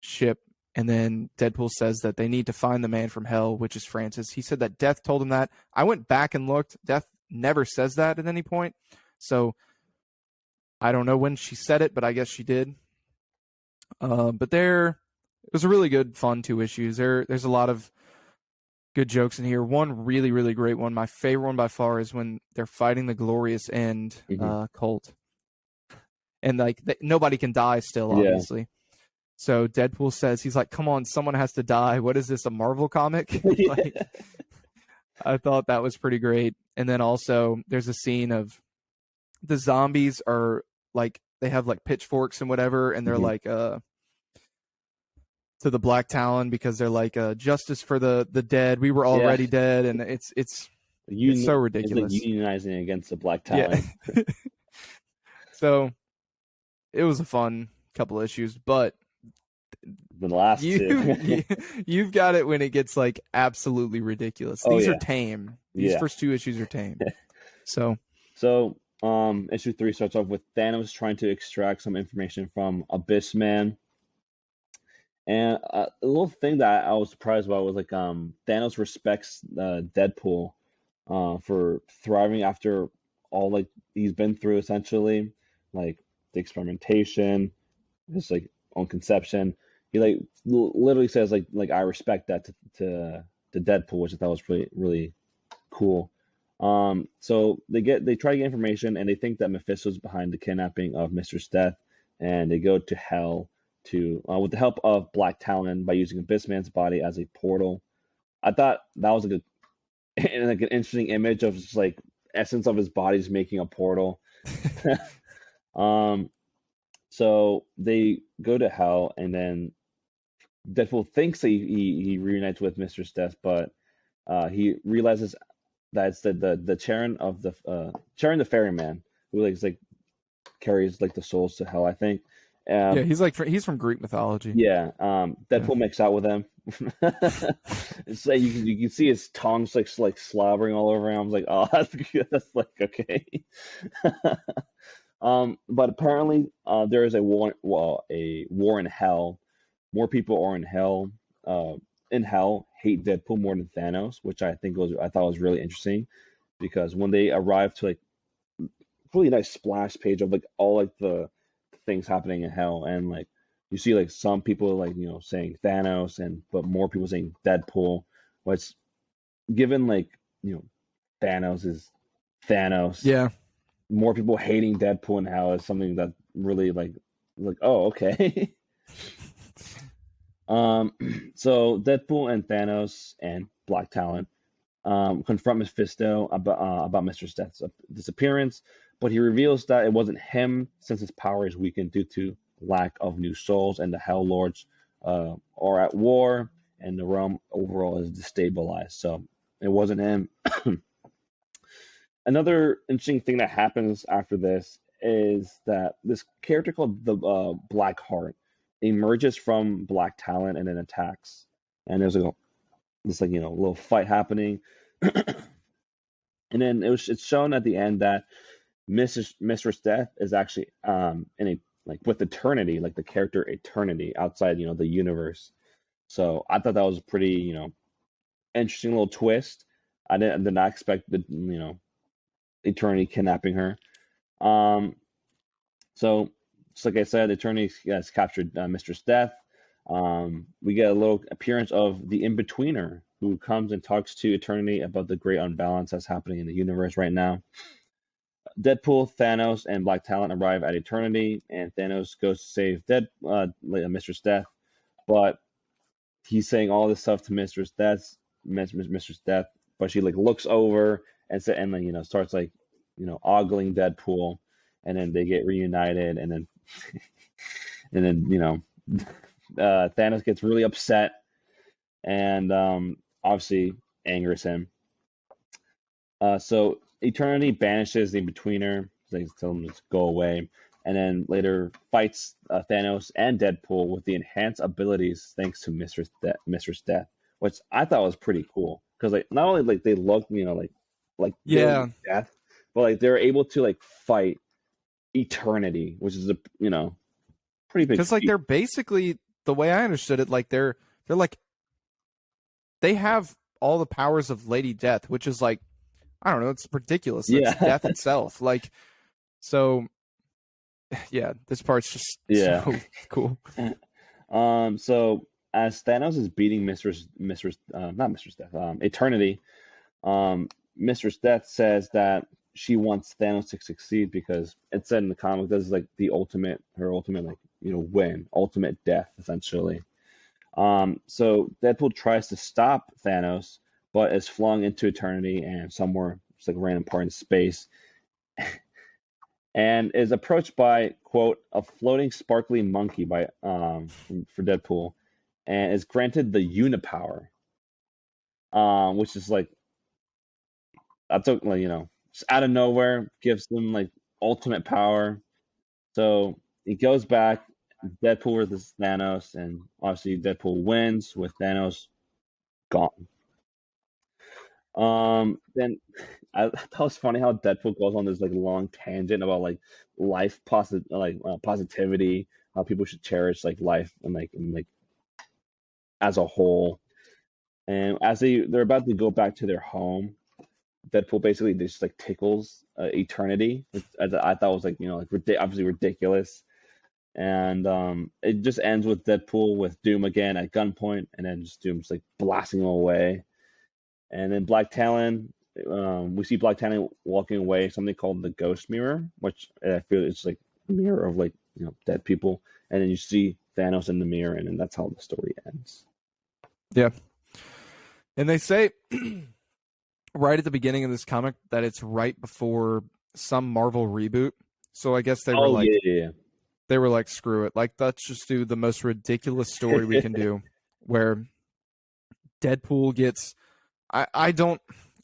ship, and then Deadpool says that they need to find the man from hell, which is Francis. He said that Death told him that. I went back and looked. Death never says that at any point. So I don't know when she said it, but I guess she did. But it was a really good, fun 2 issues. There's a lot of good jokes in here. One really, really great one, my favorite one by far, is when they're fighting the Glorious End cult. And like nobody can die still, obviously. Yeah. So Deadpool says, he's like, come on, someone has to die. What is this, a Marvel comic? Like, I thought that was pretty great. And then also there's a scene of the zombies are like, they have like pitchforks and whatever, and they're like to the Black Talon, because they're like justice for the dead. We were already dead, and it's so ridiculous. It's like unionizing against the Black Talon. Yeah. So it was a fun couple issues, but the last 2. You've got it when it gets like absolutely ridiculous. These are tame. These first 2 issues are tame. So issue 3 starts off with Thanos trying to extract some information from Abyss Man. And a little thing that I was surprised about was like Thanos respects Deadpool for thriving after all like he's been through, essentially, like the experimentation, his like own conception. He like literally says like I respect that to Deadpool, which I thought was really, really cool. So they try to get information, and they think that Mephisto's behind the kidnapping of Mistress Death, and they go to hell to with the help of Black Talon by using Abyss Man's body as a portal. I thought that was like an interesting image of just like essence of his body is making a portal. um, so they go to hell, and then Deadpool thinks he reunites with Mistress Death, but he realizes that it's the Charon of the Charon the Ferryman who like carries like the souls to hell, I think. Yeah, Um, he's from Greek mythology. yeah, Yeah. Deadpool makes out with him. It's like you can see his tongue's like slobbering all over him. I was like, oh, that's like okay. But apparently, there is a war. Well, a war in hell. More people are in hell. In hell, hate Deadpool more than Thanos, which I thought was really interesting, because when they arrive to like really nice splash page of like all like the things happening in hell, and like you see like some people like saying Thanos, and but more people saying Deadpool, which given like Thanos is Thanos, Yeah. more people hating Deadpool in hell is something that really like oh okay. um so Deadpool and Thanos and Black Talon confront Mephisto about Mr. Death's disappearance, but he reveals that it wasn't him, since his power is weakened due to lack of new souls, and the Hell Lords are at war, and the realm overall is destabilized. So it wasn't him. Another interesting thing that happens after this is that this character called the Black Heart emerges from Black Talon and then attacks. And there's like this like little fight happening. And then it's shown at the end that Mistress Death is actually in a like with Eternity, like the character Eternity outside the universe. So I thought that was a pretty interesting little twist. I did not expect the Eternity kidnapping her. Um, so just like I said, Eternity has captured Mistress Death. We get a little appearance of the In-Betweener, who comes and talks to Eternity about the great unbalance that's happening in the universe right now. Deadpool, Thanos, and Black Talon arrive at Eternity, and Thanos goes to save Mistress Death, but he's saying all this stuff to Mistress Death, but she like looks over and then starts like ogling Deadpool, and then they get reunited, and then and then Thanos gets really upset, and obviously angers him. So Eternity banishes the In-Betweener. They tell him to go away, and then later fights Thanos and Deadpool with the enhanced abilities thanks to Mistress Death, which I thought was pretty cool, because like not only like they look like Yeah. death, but like they're able to like fight Eternity, which is a pretty big Because like feat. they're basically, the way I understood it, like they're like, they have all the powers of Lady Death, which is like, I don't know, it's ridiculous. That's Yeah, death itself. Like, so yeah, this part's just yeah. so cool. So as Thanos is beating not Mistress Death, Eternity, Mistress Death says that she wants Thanos to succeed, because it said in the comic this is like her ultimate like win, ultimate death essentially. So Deadpool tries to stop Thanos, but is flung into Eternity and somewhere it's like a random part in space, and is approached by quote a floating sparkly monkey by for Deadpool, and is granted the Unipower, which is like that's like just out of nowhere gives them like ultimate power. So he goes back, Deadpool versus Thanos, and obviously Deadpool wins with Thanos gone. Then I thought it was funny how Deadpool goes on this like long tangent about like positivity, how people should cherish like life and as a whole. And as they're about to go back to their home, Deadpool basically just like tickles Eternity, which I thought was like obviously ridiculous. And it just ends with Deadpool with Doom again at gunpoint, and then just Doom's like blasting him away. And then Black Talon, we see Black Talon walking away, something called the Ghost Mirror, which I feel it's like a mirror of like dead people. And then you see Thanos in the mirror, and then that's how the story ends. Yeah. And they say, right at the beginning of this comic that it's right before some Marvel reboot. So I guess they were like, yeah. they were like, screw it. Like, let's just do the most ridiculous story we can do, where Deadpool gets. I don't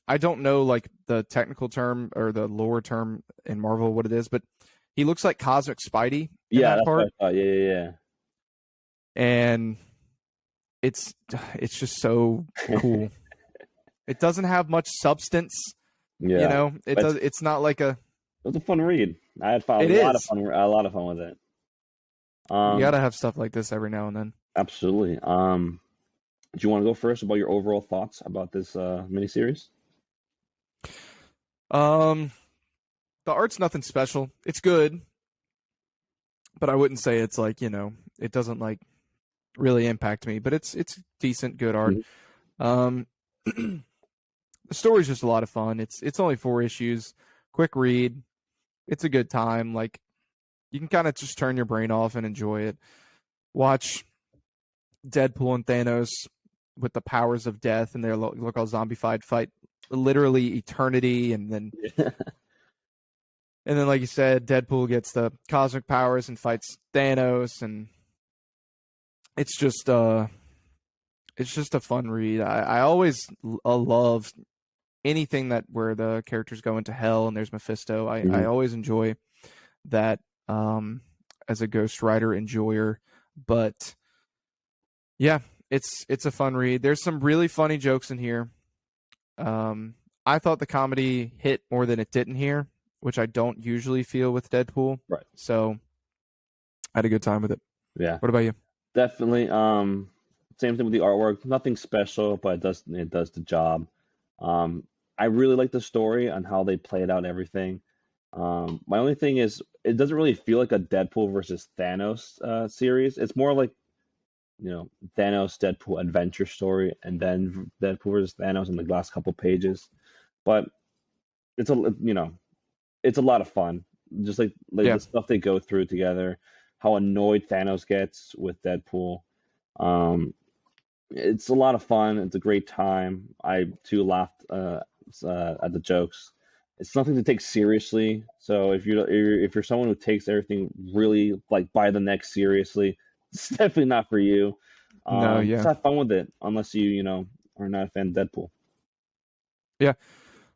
know like the technical term or the lore term in Marvel what it is, but he looks like Cosmic Spidey in Yeah, that that's part, what I thought. Yeah. and it's just so cool. It doesn't have much substance, you Yeah. know. It But does. It's not like a. it was a fun read. I had fun, It is. a lot of fun with it. You gotta have stuff like this every now and then. Absolutely. Do you want to go first about your overall thoughts about this miniseries? The art's nothing special. It's good, but I wouldn't say it's like, it doesn't like really impact me. But it's decent, good art. Mhm. The story's just a lot of fun. It's only 4 issues, quick read. It's a good time. Like, you can kind of just turn your brain off and enjoy it. Watch Deadpool and Thanos with the powers of death, and they look all zombified, fight literally eternity, and then like you said, Deadpool gets the cosmic powers and fights Thanos, and it's just a fun read. I always love anything that where the characters go into hell and there's Mephisto. I always enjoy that as a Ghost Rider enjoyer. But yeah, it's a fun read. There's some really funny jokes in here. I thought the comedy hit more than it didn't here, which I don't usually feel with Deadpool. Right. So I had a good time with it. Yeah. What about you? Definitely. Same thing with the artwork. Nothing special, but it does the job. I really like the story and how they played out everything. My only thing is it doesn't really feel like a Deadpool versus Thanos series. It's more like, Thanos Deadpool adventure story, and then Deadpool versus Thanos in the last couple pages. But it's it's a lot of fun. Just like Yeah. the stuff they go through together, how annoyed Thanos gets with Deadpool. It's a lot of fun. It's a great time. I too laughed at the jokes. It's nothing to take seriously. So if you're someone who takes everything really like by the neck seriously, it's definitely not for you. No, yeah. Just have fun with it, unless you are not a fan of Deadpool. Yeah.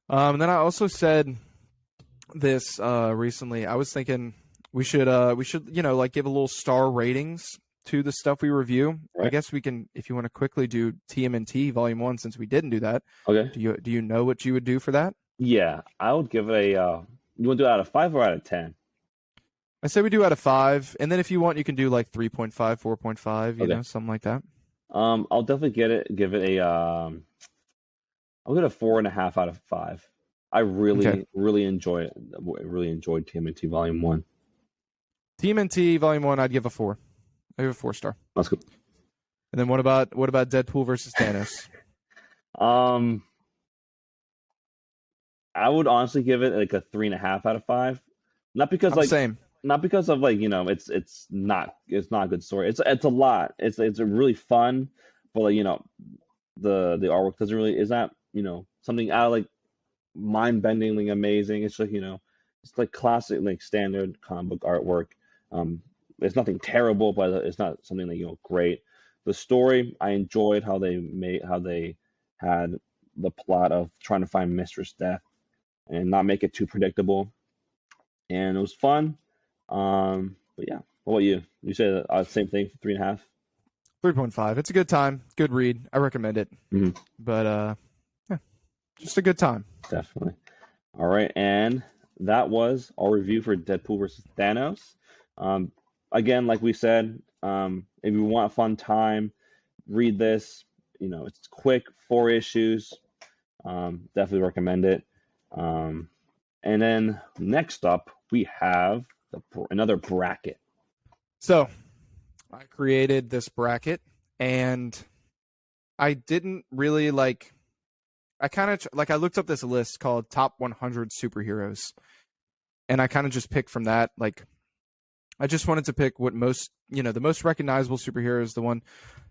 And then I also said this recently. I was thinking we should like give a little star ratings to the stuff we review. Right. I guess we can, if you want to quickly do TMNT Volume 1, since we didn't do that. Okay. Do you know what you would do for that? Yeah, I would give it a. You want to do it out of 5 or out of 10? I say we do out of 5, and then if you want, you can do like 3.5, 4.5, Okay. Something like that. I'll definitely give it a. I'll get a 4.5 out of 5. I really enjoy it. I really enjoyed TMNT Volume 1. TMNT Volume 1, I'd give a 4. I give a 4-star. That's good. And then what about Deadpool versus Thanos? I would honestly give it like a 3.5 out of 5. Not because Same. Not because of like it's not a good story. It's a lot. It's a really fun, but like the artwork doesn't really is not something out of like mind-bendingly amazing. It's like it's like classic like standard comic book artwork. It's nothing terrible, but it's not something like great. The story I enjoyed how they had the plot of trying to find Mistress Death and not make it too predictable, and it was fun. But yeah, what about you? You said same thing for 3.5. 3.5. It's a good time, good read. I recommend it. Mm-hmm. But yeah, just a good time. Definitely. All right, and that was our review for Deadpool versus Thanos. Again, like we said, if you want a fun time, read this. It's quick, 4 issues. Definitely recommend it. And then next up, we have another bracket. So I created this bracket, and I didn't really like. I kind of I looked up this list called Top 100 Superheroes, and I kind of just picked from that. Like, I just wanted to pick what most, the most recognizable superheroes, the one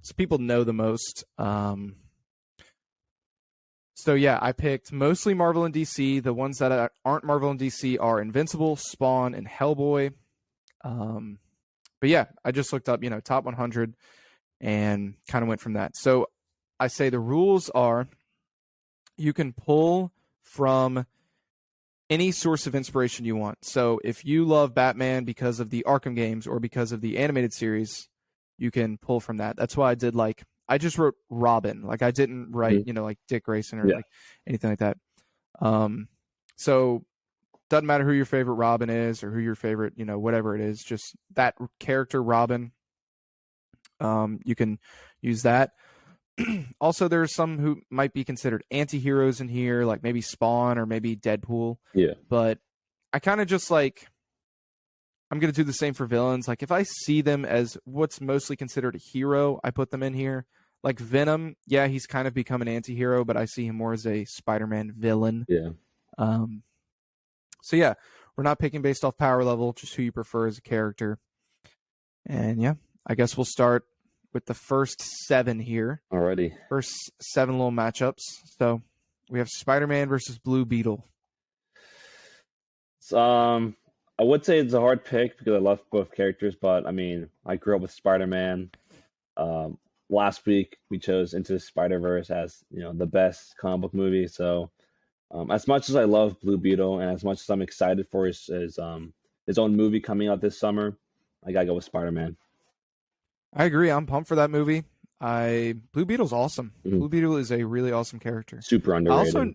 so people know the most. So yeah, I picked mostly Marvel and DC. The ones that aren't Marvel and DC are Invincible, Spawn, and Hellboy. But yeah, I just looked up, top 100 and kind of went from that. So I say the rules are you can pull from any source of inspiration you want. So if you love Batman because of the Arkham games or because of the animated series, you can pull from that. That's why I just wrote Robin. Like I didn't write, like Dick Grayson or like anything like that. So doesn't matter who your favorite Robin is or who your favorite, whatever it is, just that character Robin. You can use that. Also, there's some who might be considered anti-heroes in here, like maybe Spawn or maybe Deadpool. Yeah. But I kind of just I'm going to do the same for villains. Like if I see them as what's mostly considered a hero, I put them in here. Like Venom, yeah, he's kind of become an anti-hero, but I see him more as a Spider-Man villain. Yeah. So yeah, we're not picking based off power level, just who you prefer as a character. And yeah, I guess we'll start with the first 7 here. Alrighty. First 7 little matchups. So we have Spider-Man versus Blue Beetle. I would say it's a hard pick because I love both characters, but I mean, I grew up with Spider-Man. Last week we chose Into the Spider-Verse as the best comic book movie. So as much as I love Blue Beetle and as much as I'm excited for his own movie coming out this summer, I gotta go with Spider-Man. I agree. I'm pumped for that movie. Blue Beetle's awesome. Mm-hmm. Blue Beetle is a really awesome character. Super underrated.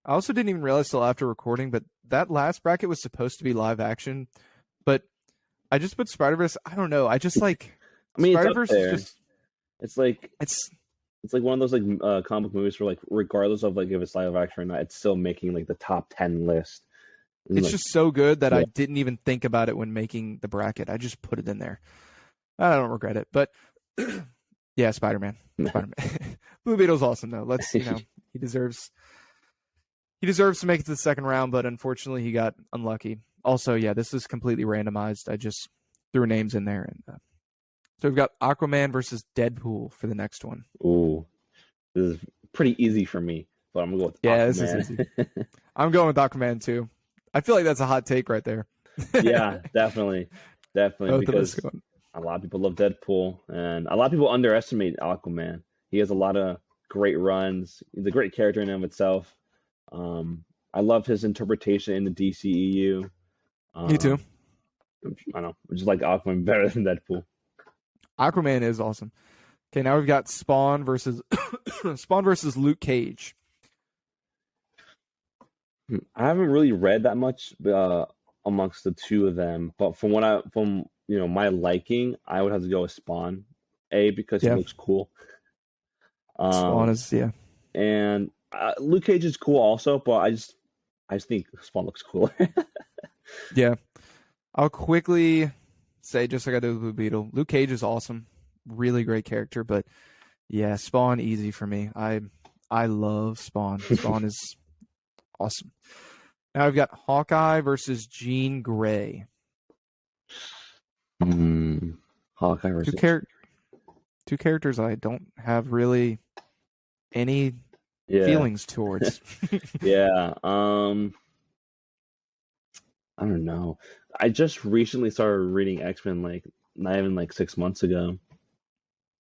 I also didn't even realize till after recording, but that last bracket was supposed to be live action. But I just put Spider-Verse. I don't know. I just Spider-Verse is just. It's like one of those comic movies where regardless of if it's live action or not, it's still making the top 10 list. It's just so good that I didn't even think about it when making the bracket. I just put it in there. I don't regret it, but yeah, Spider-Man. Blue Beetle's awesome though. He deserves to make it to the second round, but unfortunately he got unlucky. Also, yeah, this is completely randomized. I just threw names in there, and so we've got Aquaman versus Deadpool for the next one. Ooh, this is pretty easy for me, but I'm gonna go with Aquaman. This is easy. I'm going with Aquaman too. I feel like that's a hot take right there. Yeah, definitely, because a lot of people love Deadpool, and a lot of people underestimate Aquaman. He has a lot of great runs. He's a great character in and of itself. I love his interpretation in the DCEU. Me too. I don't know. I just like Aquaman better than Deadpool. Aquaman is awesome. Okay, now we've got Spawn versus Luke Cage. I haven't really read that much amongst the two of them, but from my liking, I would have to go with Spawn. Because he looks cool. Spawn is and Luke Cage is cool also, but I just think Spawn looks cooler. Yeah, I'll quickly say, just like I did with Blue Beetle, Luke Cage is awesome, really great character, but yeah, Spawn easy for me. I love Spawn. Spawn is awesome. Now I've got Hawkeye versus Jean Grey. Hawkeye versus two characters I don't have really any feelings towards. Yeah. I don't know. I just recently started reading X-Men not even 6 months ago.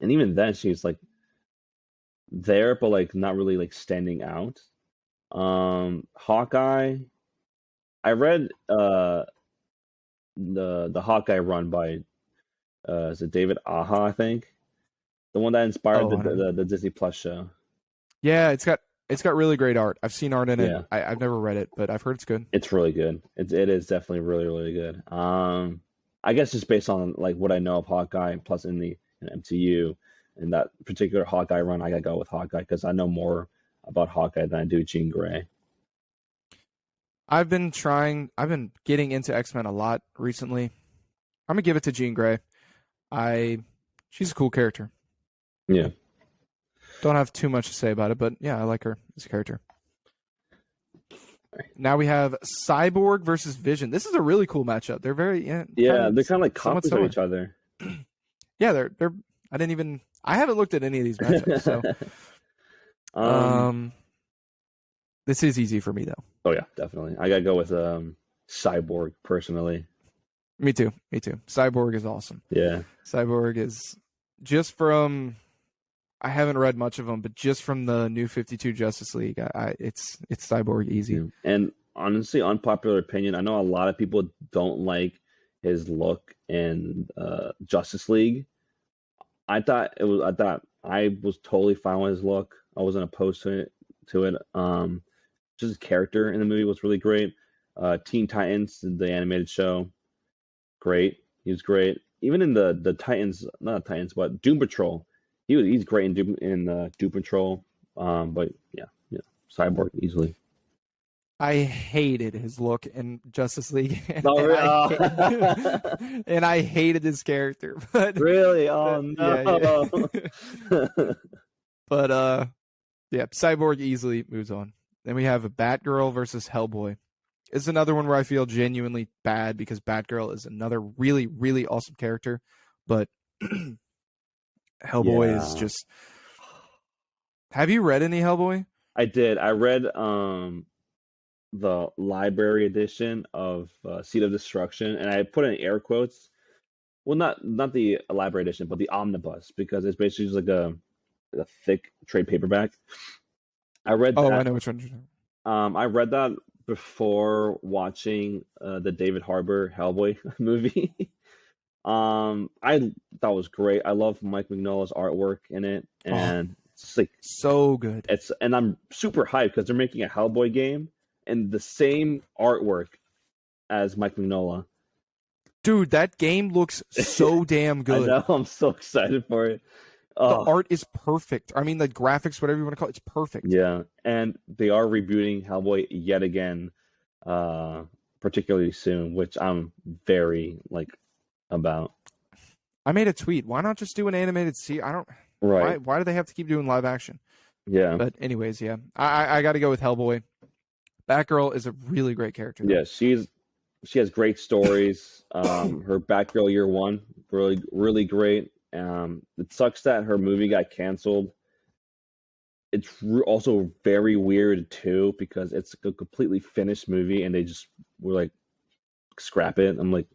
And even then she's there but not really standing out. Hawkeye, I read the Hawkeye run by is it David Aja, I think? The one that inspired the Disney Plus show. Yeah, it's got really great art. I've seen art in it. I've never read it, but I've heard it's good. It's really good. It is definitely really, really good. I guess just based on what I know of Hawkeye, plus in the MCU and that particular Hawkeye run, I gotta go with Hawkeye because I know more about Hawkeye than I do Jean Grey. I've been getting into X-Men a lot recently. I'm gonna give it to Jean Grey. She's a cool character. Yeah. Don't have too much to say about it, but yeah, I like her as a character. Now we have Cyborg versus Vision. This is a really cool matchup. They're very they're kind of like copies of each other. Yeah, they're. I haven't looked at any of these matchups. So, This is easy for me though. Oh yeah, definitely. I gotta go with Cyborg personally. Me too. Me too. Cyborg is awesome. Yeah. Cyborg is just from. I haven't read much of them, but just from the New 52 Justice League, it's Cyborg easy. Yeah. And honestly, unpopular opinion, I know a lot of people don't like his look in Justice League. I thought I was totally fine with his look. I wasn't opposed to it. Just his character in the movie was really great. Teen Titans, the animated show, great. He was great. Even in the Titans, not Titans, but Doom Patrol, he's great in Doom Patrol. But yeah, Cyborg easily. I hated his look in Justice League, and I hated his character. But really, oh no. Yeah. But yeah, Cyborg easily moves on. Then we have a Batgirl versus Hellboy. It's another one where I feel genuinely bad because Batgirl is another really, really awesome character, but Hellboy is just. Have you read any Hellboy? I did. I read the library edition of Seed of Destruction, and I put in air quotes. Well, not the library edition, but the omnibus, because it's basically just like a thick trade paperback. I read that. Oh, I know which one you're talking about. I read that before watching the David Harbour Hellboy movie. I thought it was great. I love Mike Mignola's artwork in it, and it's like so good. And I'm super hyped because they're making a Hellboy game and the same artwork as Mike Mignola. Dude, that game looks so damn good. I know, I'm so excited for it. The art is perfect. I mean, the graphics, whatever you want to call it, it's perfect. Yeah, and they are rebooting Hellboy yet again, particularly soon, which I'm very about. I made a tweet. Why not just do an animated Right. Why do they have to keep doing live action? Yeah. But anyways, yeah. I got to go with Hellboy. Batgirl is a really great character. Yeah, she has great stories. Her Batgirl Year One, really, really great. It sucks that her movie got canceled. It's also very weird too because it's a completely finished movie and they just were like, scrap it. I'm like,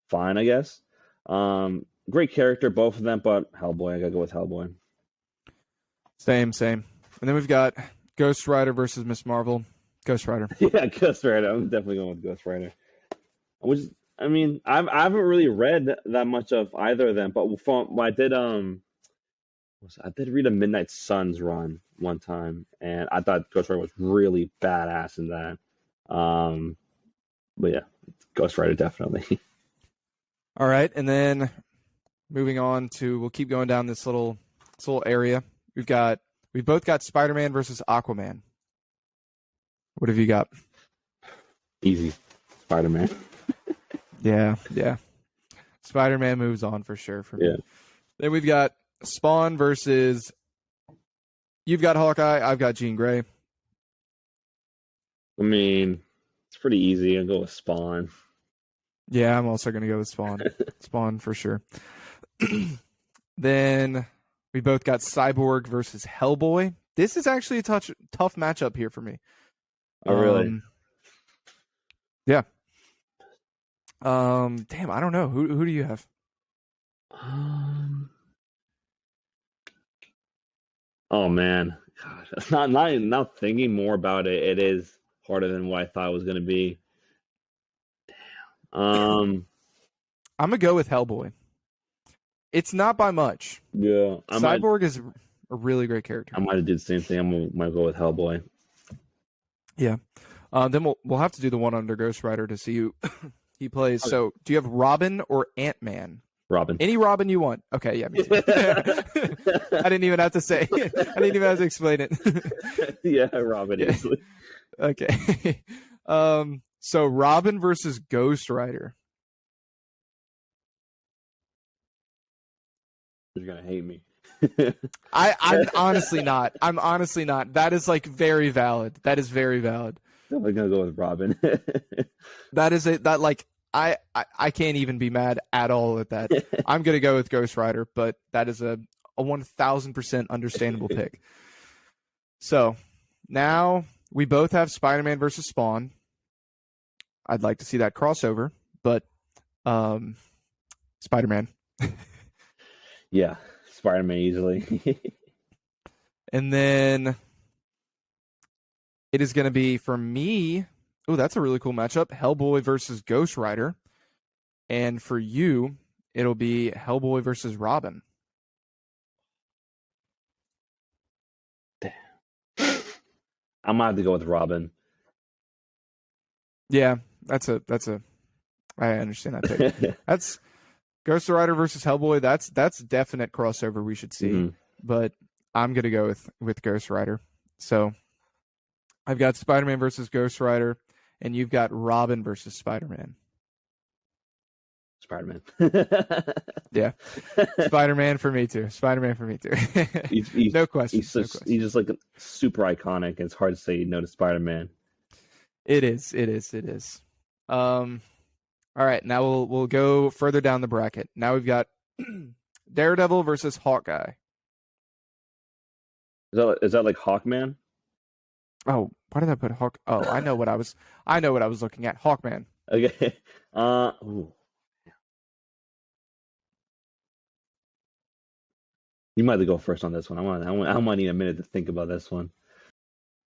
fine, I guess. Great character, both of them, but Hellboy, I gotta go with Hellboy. Same. And then we've got Ghost Rider versus Miss Marvel. Ghost Rider. Yeah, Ghost Rider. I'm definitely going with Ghost Rider. I haven't really read that much of either of them, but I did read a Midnight Suns run one time, and I thought Ghost Rider was really badass in that. But yeah, Ghost Rider definitely. All right, and then moving on to, we'll keep going down this little area. We've both got Spider-Man versus Aquaman. What have you got? Easy, Spider-Man. Yeah. Spider-Man moves on for sure for me. Yeah. Then we've got Spawn versus. You've got Hawkeye. I've got Jean Grey. I mean, it's pretty easy. I'll go with Spawn. Yeah, I'm also going to go with Spawn. Spawn for sure. Then we both got Cyborg versus Hellboy. This is actually a tough matchup here for me. Oh, really? Yeah. Damn, I don't know. Who do you have? Oh man, gosh, not thinking more about it. It is harder than what I thought it was gonna be. Damn. I'm gonna go with Hellboy. It's not by much. Yeah, Cyborg is a really great character. I might do the same thing. I'm gonna go with Hellboy. Yeah. Then we'll have to do the one under Ghost Rider to see who he plays. Okay. So, do you have Robin or Ant-Man? Robin. Any Robin you want. Okay, yeah, me too. I didn't even have to say. I didn't even have to explain it. Yeah, Robin. Yeah. Easily. Okay. So Robin versus Ghost Rider. You're gonna hate me. I'm honestly not. I'm honestly not. That is very valid. That is very valid. I'm gonna go with Robin. That is it. That I can't even be mad at all at that. I'm gonna go with Ghost Rider, but that is a 1,000% understandable pick. So now We both have Spider-Man versus Spawn. I'd like to see that crossover, but Spider-Man. Yeah, Spider-Man easily. And then it is going to be, for me, oh, that's a really cool matchup, Hellboy versus Ghost Rider. And for you, it'll be Hellboy versus Robin. Damn. I'm gonna have to go with Robin. Yeah, that's a I understand that pick. That's Ghost Rider versus Hellboy. That's definite crossover we should see. Mm-hmm. But I'm gonna go with Ghost Rider. So I've got Spider-Man versus Ghost Rider, and you've got Robin versus Spider-Man. Spider-Man. Yeah, Spider-Man for me too. Spider-Man for me too. No question. He's just like super iconic. It's hard to say no to Spider-Man. It is. All right, now we'll go further down the bracket. Now we've got Daredevil versus Hawkeye. Is that like Hawkman? Oh, why did I put Hawk? Oh, I know what I was looking at. Hawkman. Okay. Ooh. You might have to go first on this one. I might need a minute to think about this one.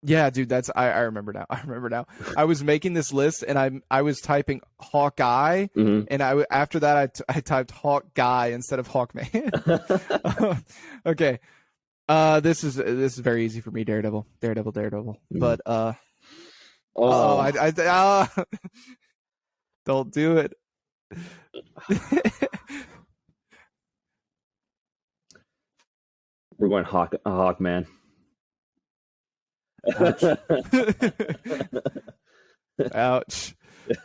Yeah, dude, I remember now. I was making this list and I was typing Hawkeye, and after that I typed Hawk Guy instead of Hawkman. Okay. This is very easy for me. Daredevil. But don't do it. We're going Hawkman. Ouch. Ouch.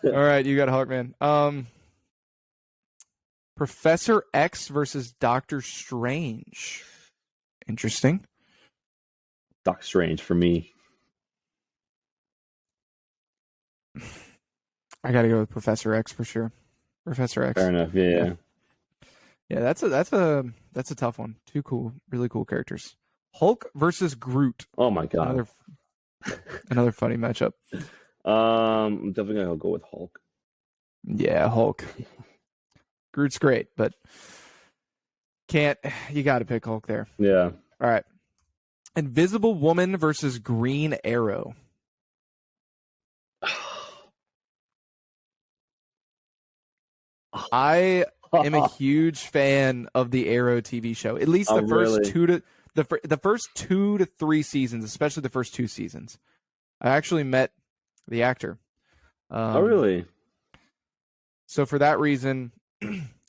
All right, you got Hawkman. Professor X versus Doctor Strange. Interesting. Doctor Strange for me. I gotta go with Professor X for sure. Professor X. Fair enough. Yeah. Yeah, that's a tough one. Two really cool characters. Hulk versus Groot. Oh my god. Another funny matchup. I'm definitely gonna go with Hulk. Yeah, Hulk. Groot's great, but you got to pick Hulk there. Yeah. All right. Invisible Woman versus Green Arrow. I am a huge fan of the Arrow TV show. At least the first 2 to 3 seasons, especially the first 2 seasons. I actually met the actor. Oh, really? So for that reason,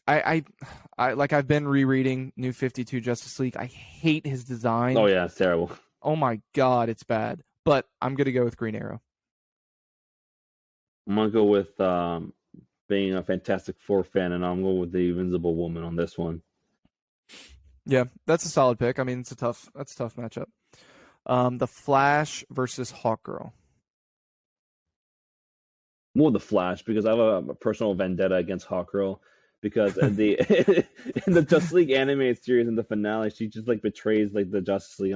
I've been rereading New 52 Justice League. I hate his design. Oh yeah, it's terrible. Oh my god, it's bad. But I'm gonna go with Green Arrow. I'm gonna go with being a Fantastic Four fan, and I'm going with the Invincible Woman on this one. Yeah, that's a solid pick. I mean, that's a tough matchup. The Flash versus Hawkgirl. More the Flash, because I have a personal vendetta against Hawkgirl, because in the Justice League animated series, in the finale, she just like betrays like the Justice League.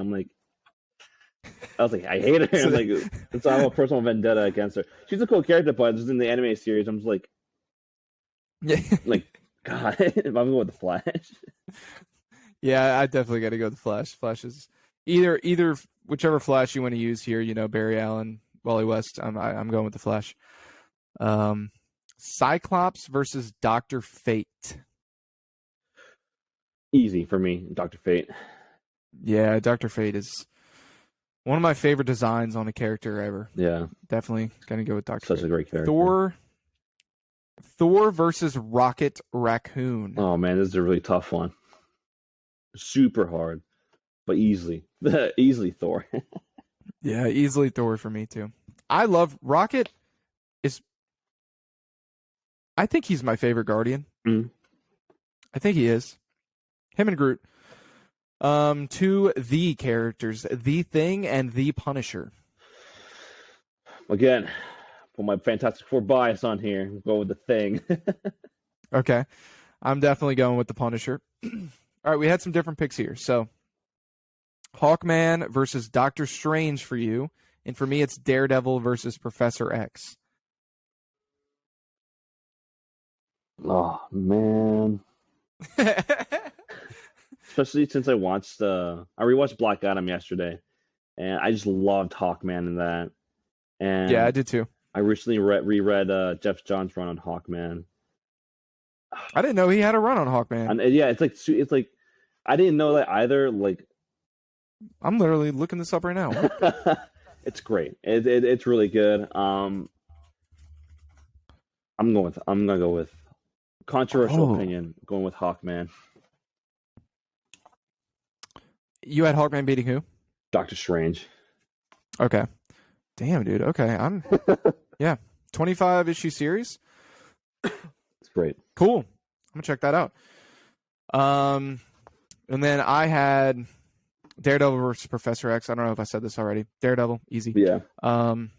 I was like, I hate her. So I have a personal vendetta against her. She's a cool character, but just in the animated series, I'm just like, God, I'm going with the Flash. Yeah, I definitely got to go with the Flash. Flash is either whichever Flash you want to use here. Barry Allen, Wally West. I'm going with the Flash. Cyclops versus Dr. Fate. Easy for me, Dr. Fate. Yeah, Dr. Fate is one of my favorite designs on a character ever. Yeah, definitely gonna go with Dr. Such Fate. a great character. Thor versus Rocket Raccoon. Oh man, this is a really tough one. Super hard, but easily Thor. Yeah, easily Thor for me too. I love Rocket. I think he's my favorite Guardian. Mm. I think he is. Him and Groot. To the characters, The Thing and The Punisher. Again, put my Fantastic Four bias on here. Go with The Thing. Okay. I'm definitely going with The Punisher. All right, we had some different picks here. So, Hawkman versus Doctor Strange for you, And for me, it's Daredevil versus Professor X. Oh man. Especially since I rewatched Black Adam yesterday, and I just loved Hawkman in that. And Yeah, I did too. I recently reread Jeff Johns' run on Hawkman. I didn't know he had a run on Hawkman. And yeah, it's like I didn't know that either. Like, I'm literally looking this up right now. it's great. It's really good. I'm gonna go with controversial opinion. Going with Hawkman. You had Hawkman beating who? Doctor Strange. Okay. Damn, dude. Okay, yeah, 25 issue series. It's great. Cool. I'm gonna check that out. And then I had Daredevil versus Professor X. I don't know if I said this already. Daredevil, easy. Yeah. And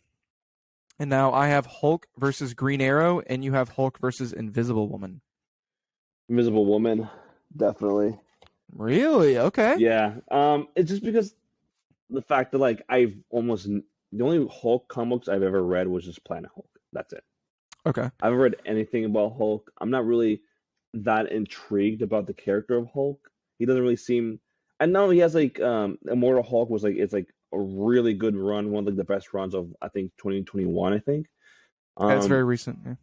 now I have Hulk versus Green Arrow, and you have Hulk versus Invisible Woman. Invisible Woman, definitely. Really? Okay. Yeah. It's just because the fact that like the only Hulk comics I've ever read was just Planet Hulk. That's it. Okay. I haven't read anything about Hulk. I'm not really that intrigued about the character of Hulk. He doesn't really seem. I know he has like Immortal Hulk was like it's like a really good run, one of like the best runs of I think 2021. I think. That's very recent. Yeah.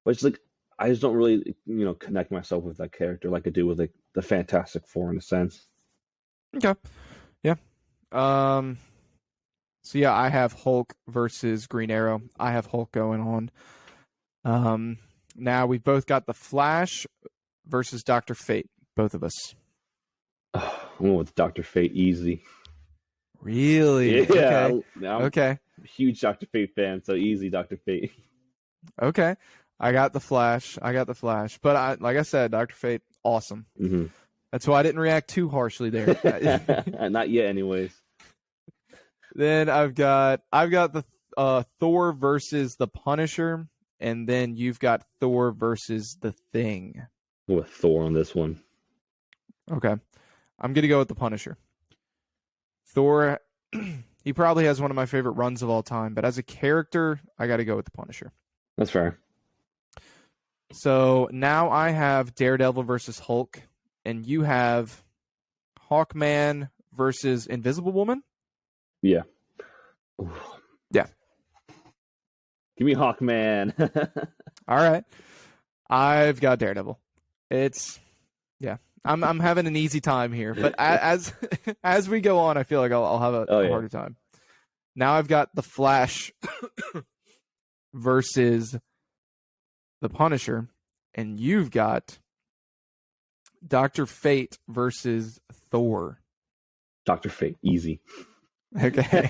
But it's like I just don't really connect myself with that character like I do with like the Fantastic Four in a sense. Okay. Yeah. So yeah, I have Hulk versus Green Arrow. I have Hulk going on. Now we've both got the Flash versus Dr. Fate, both of us. I'm going with Dr. Fate easy. Really? Yeah. Okay. Okay. A huge Dr. Fate fan, so easy Dr. Fate. Okay. I got the Flash. But like I said, Dr. Fate, awesome. Mm-hmm. That's why I didn't react too harshly there. Not yet, anyways. Then I've got the Thor versus the Punisher, and then you've got Thor versus the Thing. Go with Thor on this one. Okay. I'm going to go with the Punisher. Thor, he probably has one of my favorite runs of all time, but as a character, I got to go with the Punisher. That's fair. So now I have Daredevil versus Hulk, and you have Hawkman versus Invisible Woman? Yeah. Ooh. Yeah. Give me Hawkman. All right. I've got Daredevil. I'm having an easy time here, but as we go on, I feel like I'll have a harder time. Now I've got the Flash versus the Punisher, and you've got Dr. Fate versus Thor. Dr. Fate, easy. Okay.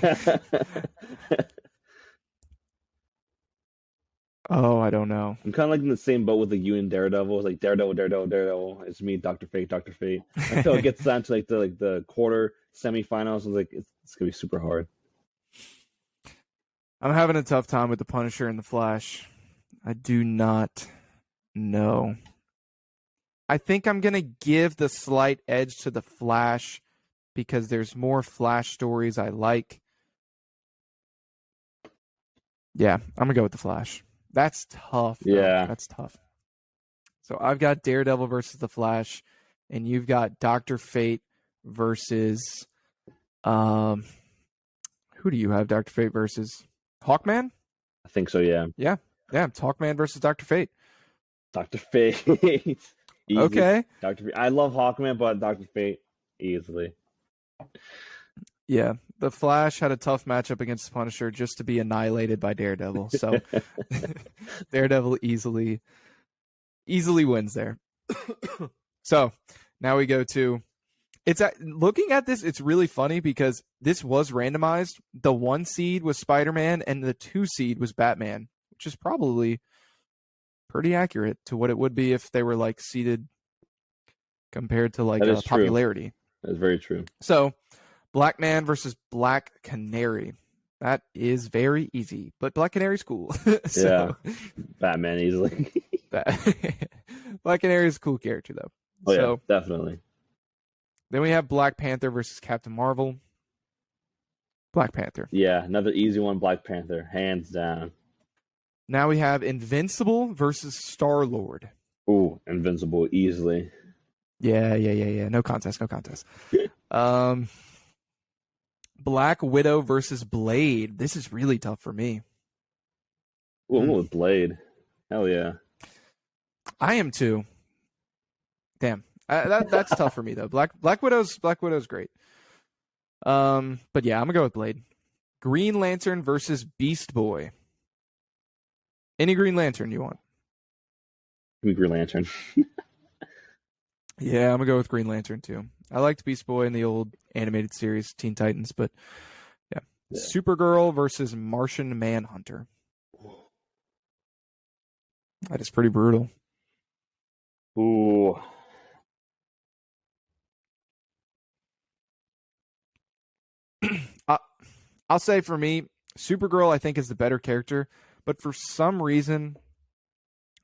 Oh, I don't know. I'm kind of like in the same boat with you and Daredevil. It's like Daredevil. It's me, Dr. Fate. Until it gets down to the quarter semifinals, it's like it's gonna be super hard. I'm having a tough time with the Punisher and the Flash. I do not know. I think I'm gonna give the slight edge to the Flash because there's more Flash stories I like. Yeah, I'm gonna go with the Flash. That's tough. Yeah. That's tough. So I've got Daredevil versus the Flash, and you've got Dr. Fate versus who do you have Dr. Fate versus? Hawkman? I think so, yeah. Yeah. Yeah, it's Hawkman versus Dr. Fate. Dr. Fate. Easy. Okay. Dr. Fate. I love Hawkman, but Dr. Fate easily. Yeah, the Flash had a tough matchup against the Punisher just to be annihilated by Daredevil. So Daredevil easily wins there. So now we go to looking at this, it's really funny because this was randomized. The 1 seed was Spider-Man and the 2 seed was Batman, which is probably pretty accurate to what it would be if they were like seeded compared to like popularity. That's very true. So Black Man versus Black Canary. That is very easy, but Black Canary's cool. So, yeah, Batman easily. Black Canary is a cool character, though. Oh, yeah, definitely. Then we have Black Panther versus Captain Marvel. Black Panther. Yeah, another easy one, Black Panther, hands down. Now we have Invincible versus Star-Lord. Ooh, Invincible, easily. Yeah. No contest. Black Widow versus Blade. This is really tough for me. Ooh, I'm going with Blade. Hell yeah. I am too. Damn. That's tough for me though. Black Widow's great. But yeah, I'm gonna go with Blade. Green Lantern versus Beast Boy. Any Green Lantern you want? Give me Green Lantern. Yeah, I'm gonna go with Green Lantern too. I liked Beast Boy in the old animated series Teen Titans, but yeah. Supergirl versus Martian Manhunter. That is pretty brutal. Ooh. I'll say for me, Supergirl I think is the better character, but for some reason,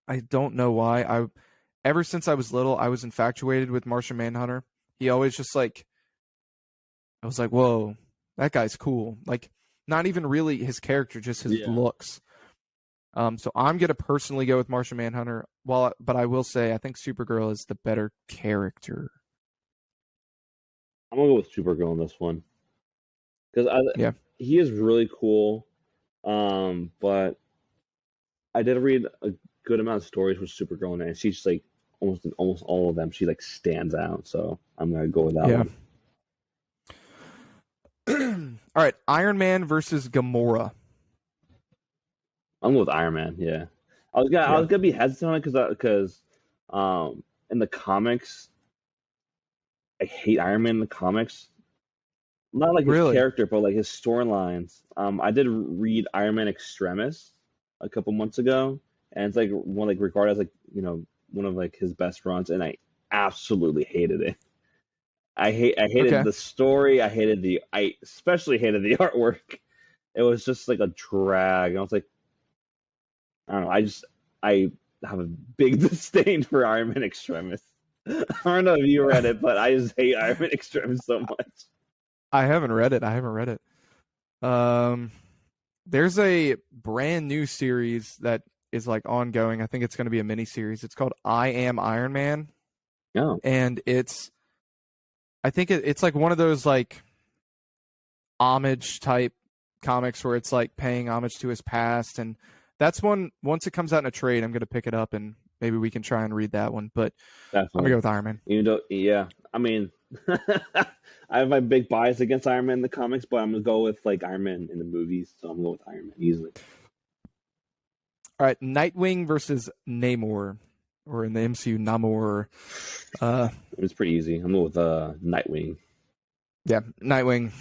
I don't know why. Ever since I was little, I was infatuated with Martian Manhunter. He always just like, I was like, whoa, that guy's cool. Like, not even really his character, just his looks. So I'm gonna personally go with Martian Manhunter. But I will say I think Supergirl is the better character. I'm gonna go with Supergirl in this one because he is really cool. But I did read a good amount of stories with Supergirl, and she's just like almost all of them. She like stands out, so I'm gonna go with that one. All right, Iron Man versus Gamora. I'm going with Iron Man. Yeah, I was gonna be hesitant on it because in the comics, I hate Iron Man in the comics. Not like his character, but like his storylines. I did read Iron Man Extremis a couple months ago, and it's like regarded as like one of like his best runs, and I absolutely hated it. I hated the story. I especially hated the artwork. It was just like a drag. And I was like, I don't know. I have a big disdain for Iron Man Extremis. I don't know if you read it, but I just hate Iron Man Extremis so much. I haven't read it. There's a brand new series that is like ongoing. I think it's going to be a mini series. It's called I Am Iron Man. Oh. And I think it's like one of those like homage type comics where it's like paying homage to his past, and that's one. Once it comes out in a trade, I'm going to pick it up and maybe we can try and read that one. But definitely. I'm gonna go with Iron Man. Yeah. I mean, I have my big bias against Iron Man in the comics, but I'm gonna go with like Iron Man in the movies, so I'm gonna go with Iron Man easily. All right, Nightwing versus Namor, or in the MCU, Namor. It was pretty easy. I'm going with Nightwing. Yeah, Nightwing.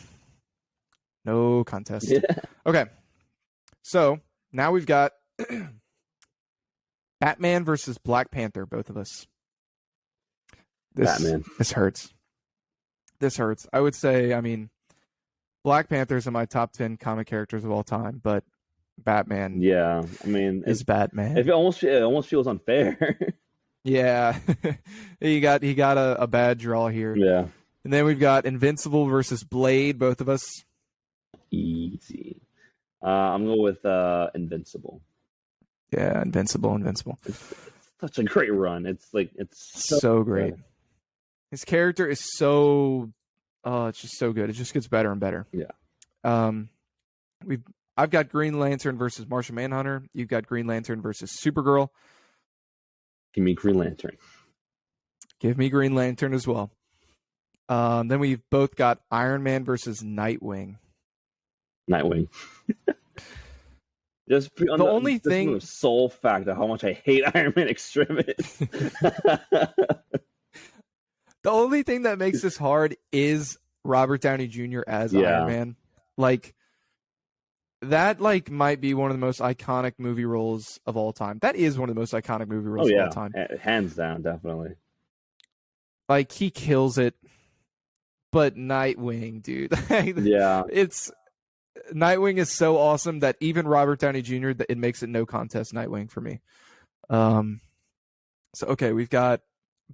No contest. Yeah. Okay, so now we've got Batman versus Black Panther. Both of us. Batman. This hurts. I would say, I mean, Black Panther's in my top 10 comic characters of all time, but Batman. Yeah, I mean, is Batman. It almost feels unfair. Yeah, he got a bad draw here. Yeah, and then we've got Invincible versus Blade. Both of us. Easy. I'm going with Invincible. Yeah, Invincible. It's such a great run. It's so great. Good. His character is so, it's just so good. It just gets better and better. Yeah. I've got Green Lantern versus Martian Manhunter. You've got Green Lantern versus Supergirl. Give me Green Lantern. Give me Green Lantern as well. Then we've both got Iron Man versus Nightwing. Just the only thing, the sole fact of how much I hate Iron Man Extremis. The only thing that makes this hard is Robert Downey Jr. as Iron Man. Like, that like might be one of the most iconic movie roles of all time. That is one of the most iconic movie roles of all time. Hands down, definitely. Like, he kills it. But Nightwing, dude. Yeah. Nightwing is so awesome that even Robert Downey Jr., it makes it no contest Nightwing for me. So, okay, we've got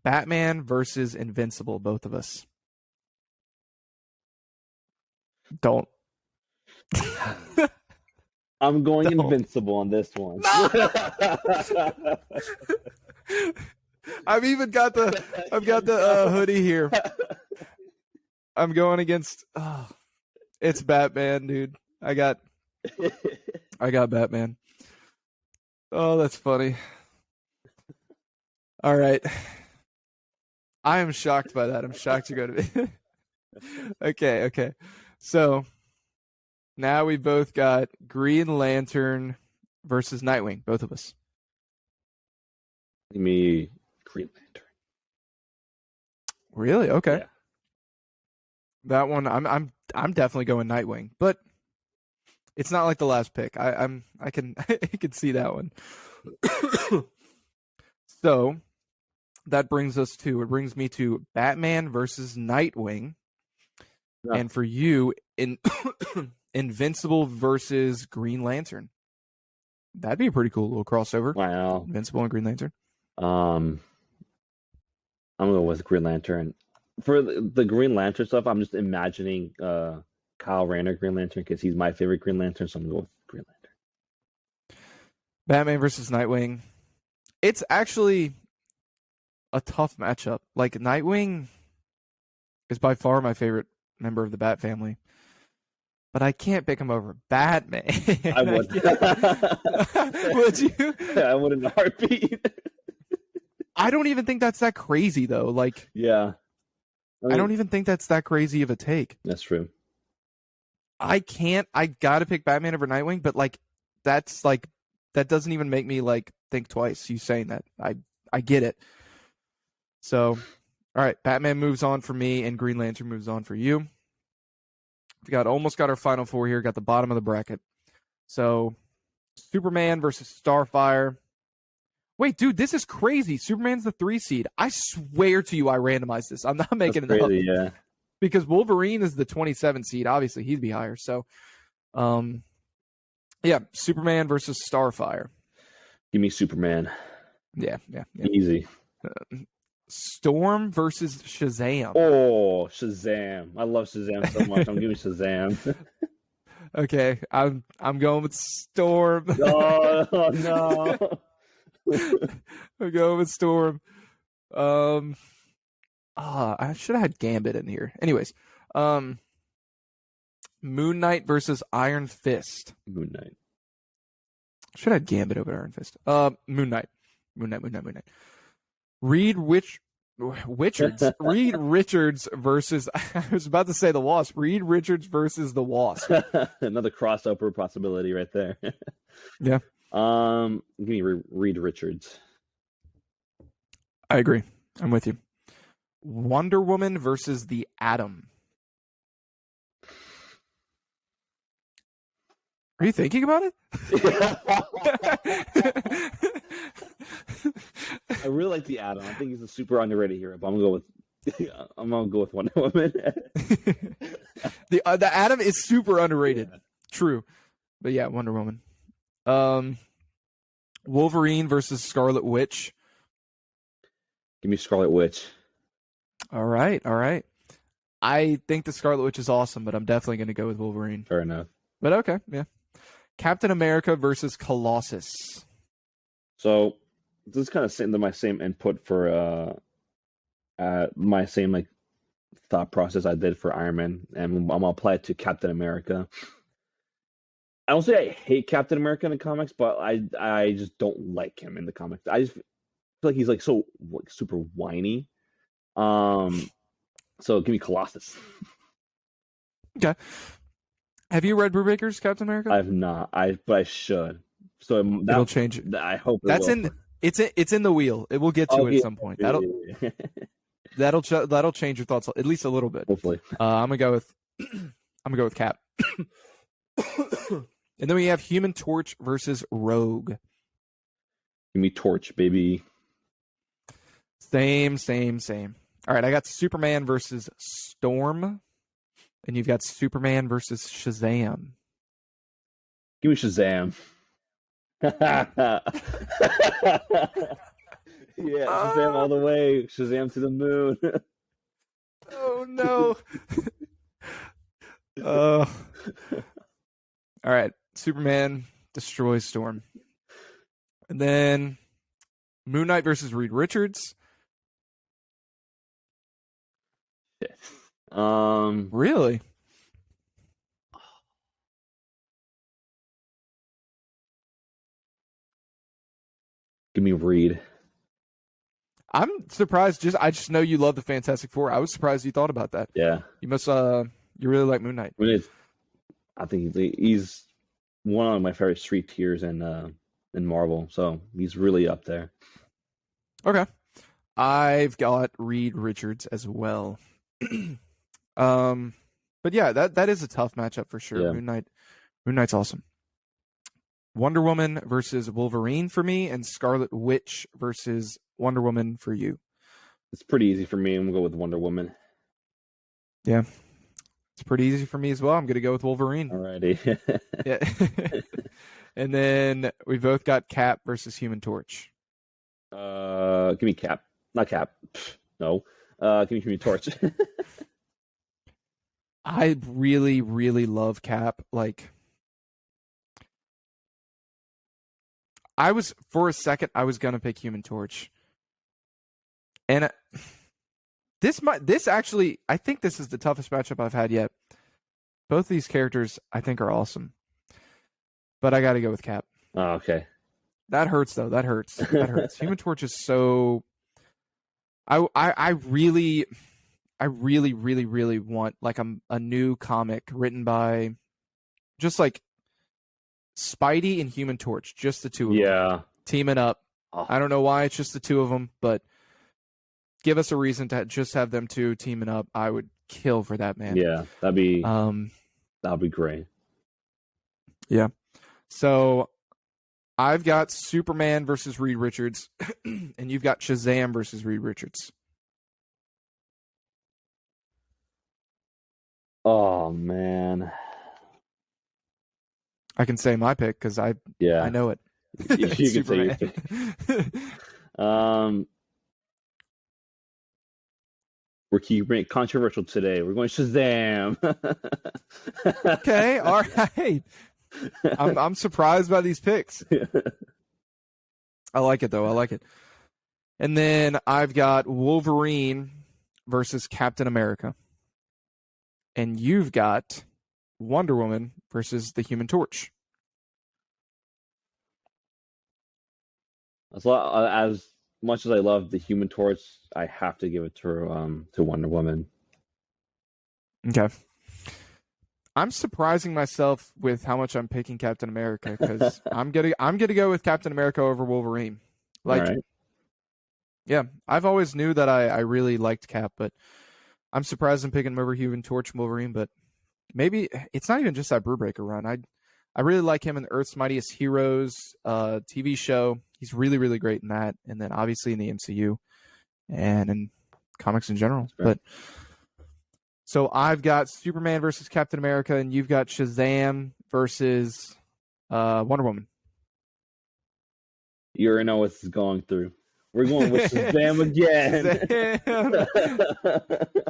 Batman versus Invincible, both of us. Don't I'm going No. invincible on this one. No! I've got the hoodie here. I'm going against. Oh, it's Batman, dude. I got Batman. Oh, that's funny. All right. I am shocked by that. I'm shocked to go to. Okay. So now we both got Green Lantern versus Nightwing, both of us. Give me Green Lantern. Really? Okay. Yeah. That one, I'm definitely going Nightwing, but it's not like the last pick. I can I can see that one. So that brings me to Batman versus Nightwing, Yeah. and for you, Invincible versus Green Lantern. That'd be a pretty cool little crossover. Wow. Invincible and Green Lantern. I'm gonna go with Green Lantern. For the Green Lantern stuff, I'm just imagining Kyle Rayner Green Lantern because he's my favorite Green Lantern, so I'm gonna go with Green Lantern. Batman versus Nightwing. It's actually a tough matchup. Like, Nightwing is by far my favorite member of the Bat family, but I can't pick him over Batman. I would. Would you? I would in a heartbeat. I don't even think that's that crazy, though. Like, Yeah. I don't even think that's that crazy of a take. That's true. I gotta pick Batman over Nightwing, but like, that doesn't even make me like think twice. You saying that, I get it. So, all right, Batman moves on for me, and Green Lantern moves on for you. We almost got our final four here. Got the bottom of the bracket. So, Superman versus Starfire. Wait, dude, this is crazy. Superman's the 3 seed. I swear to you, I randomized this. I'm not making it up. Yeah. Because Wolverine is the 27 seed. Obviously, he'd be higher. So, yeah, Superman versus Starfire. Give me Superman. Yeah. Easy. Storm versus Shazam. Oh, Shazam! I love Shazam so much. I'm giving Shazam. Okay, I'm going with Storm. Oh no! I'm going with Storm. I should have had Gambit in here. Anyways, Moon Knight versus Iron Fist. Moon Knight. Should have had Gambit over Iron Fist. Moon Knight. Reed Richards. Reed Richards versus. I was about to say the Wasp. Reed Richards versus the Wasp. Another crossover possibility right there. Yeah. Give me Reed Richards. I agree. I'm with you. Wonder Woman versus the Atom. Are you thinking about it? I really like the Atom. I think he's a super underrated hero, but I'm gonna go with Wonder Woman. The Atom is super underrated. Yeah. True. But yeah, Wonder Woman. Wolverine versus Scarlet Witch. Give me Scarlet Witch. All right. I think the Scarlet Witch is awesome, but I'm definitely going to go with Wolverine. Fair enough. But okay, yeah. Captain America versus Colossus. So this is kind of my same input for my same like thought process I did for Iron Man, and I'm gonna apply it to Captain America. I don't say I hate Captain America in the comics, but I just don't like him in the comics. I just feel like he's like so like super whiny. So give me Colossus. Okay. Have you read Brubaker's Captain America? I've not. But I should. So it'll change. I hope that's in. It's in the wheel. It will get to it at some point. That'll change your thoughts at least a little bit. Hopefully. I'm gonna go with Cap. And then we have Human Torch versus Rogue. Give me Torch, baby. Same. All right, I got Superman versus Storm, and you've got Superman versus Shazam. Give me Shazam. Yeah, Shazam all the way. Shazam to the moon. Oh no. All right. Superman destroys Storm. And then Moon Knight versus Reed Richards. Shit. Really? Give me Reed. I'm surprised. I just know you love the Fantastic Four. I was surprised you thought about that. Yeah. You must you really like Moon Knight. I think he's one of my favorite street tiers in Marvel, so he's really up there. Okay. I've got Reed Richards as well. But yeah, that is a tough matchup for sure. Yeah. Moon Knight's awesome. Wonder Woman versus Wolverine for me, and Scarlet Witch versus Wonder Woman for you. It's pretty easy for me. I'm gonna go with Wonder Woman. Yeah. It's pretty easy for me as well. I'm gonna go with Wolverine. Alrighty. Yeah. And then we both got Cap versus Human Torch. Give me Cap. Not Cap. No. Give me Human Torch. I really, really love Cap. Like, for a second, I was gonna pick Human Torch, and this actually, I think this is the toughest matchup I've had yet. Both these characters, I think, are awesome, but I got to go with Cap. Oh, okay. That hurts, though. That hurts. Human Torch is so. I really, really, really want like a new comic written by, just like Spidey and Human Torch, just the two of them teaming up. Oh. I don't know why it's just the two of them, but give us a reason to just have them two teaming up. I would kill for that, man. Yeah, that'd be great. Yeah. So I've got Superman versus Reed Richards, and you've got Shazam versus Reed Richards. Oh man. I can say my pick because I know it. You can say your pick. We're keeping it controversial today. We're going Shazam. Okay, all right. I'm surprised by these picks. I like it though. I like it. And then I've got Wolverine versus Captain America. And you've got Wonder Woman versus the Human Torch. As much as I love the Human Torch, I have to give it to Wonder Woman. Okay. I'm surprising myself with how much I'm picking Captain America because I'm gonna go with Captain America over Wolverine. Like, right. Yeah, I've always knew that I really liked Cap, but I'm surprised I'm picking him over Human Torch and Wolverine. But maybe it's not even just that Brewbreaker run. I really like him in the Earth's Mightiest Heroes TV show. He's really, really great in that, and then obviously in the MCU and in comics in general. But so I've got Superman versus Captain America, and you've got Shazam versus Wonder Woman. You already know what's going through. We're going with Shazam again. Shazam.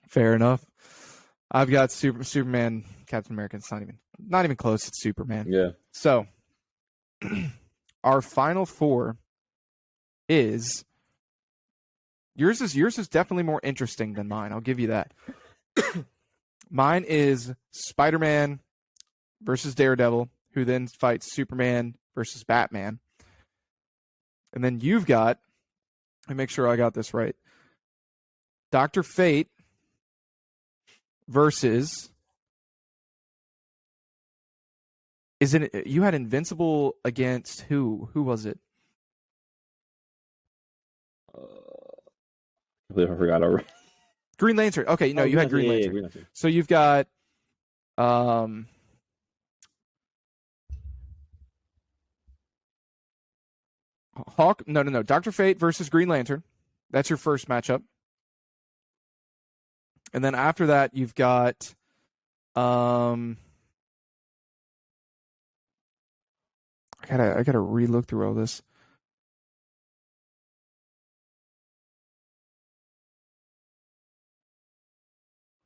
Fair enough. I've got Superman, Captain America. It's not even close. It's Superman. Yeah. So our final four is yours is definitely more interesting than mine. I'll give you that. Mine is Spider-Man versus Daredevil, who then fights Superman versus Batman. And then you've got, let me make sure I got this right, Dr. Fate versus, you had Invincible against who? Who was it? I believe I forgot already. Green Lantern. Okay, no, you had Green Lantern. Green Lantern. So you've got Hawk. No. Dr. Fate versus Green Lantern. That's your first matchup. And then after that, you've got I gotta re-look through all this.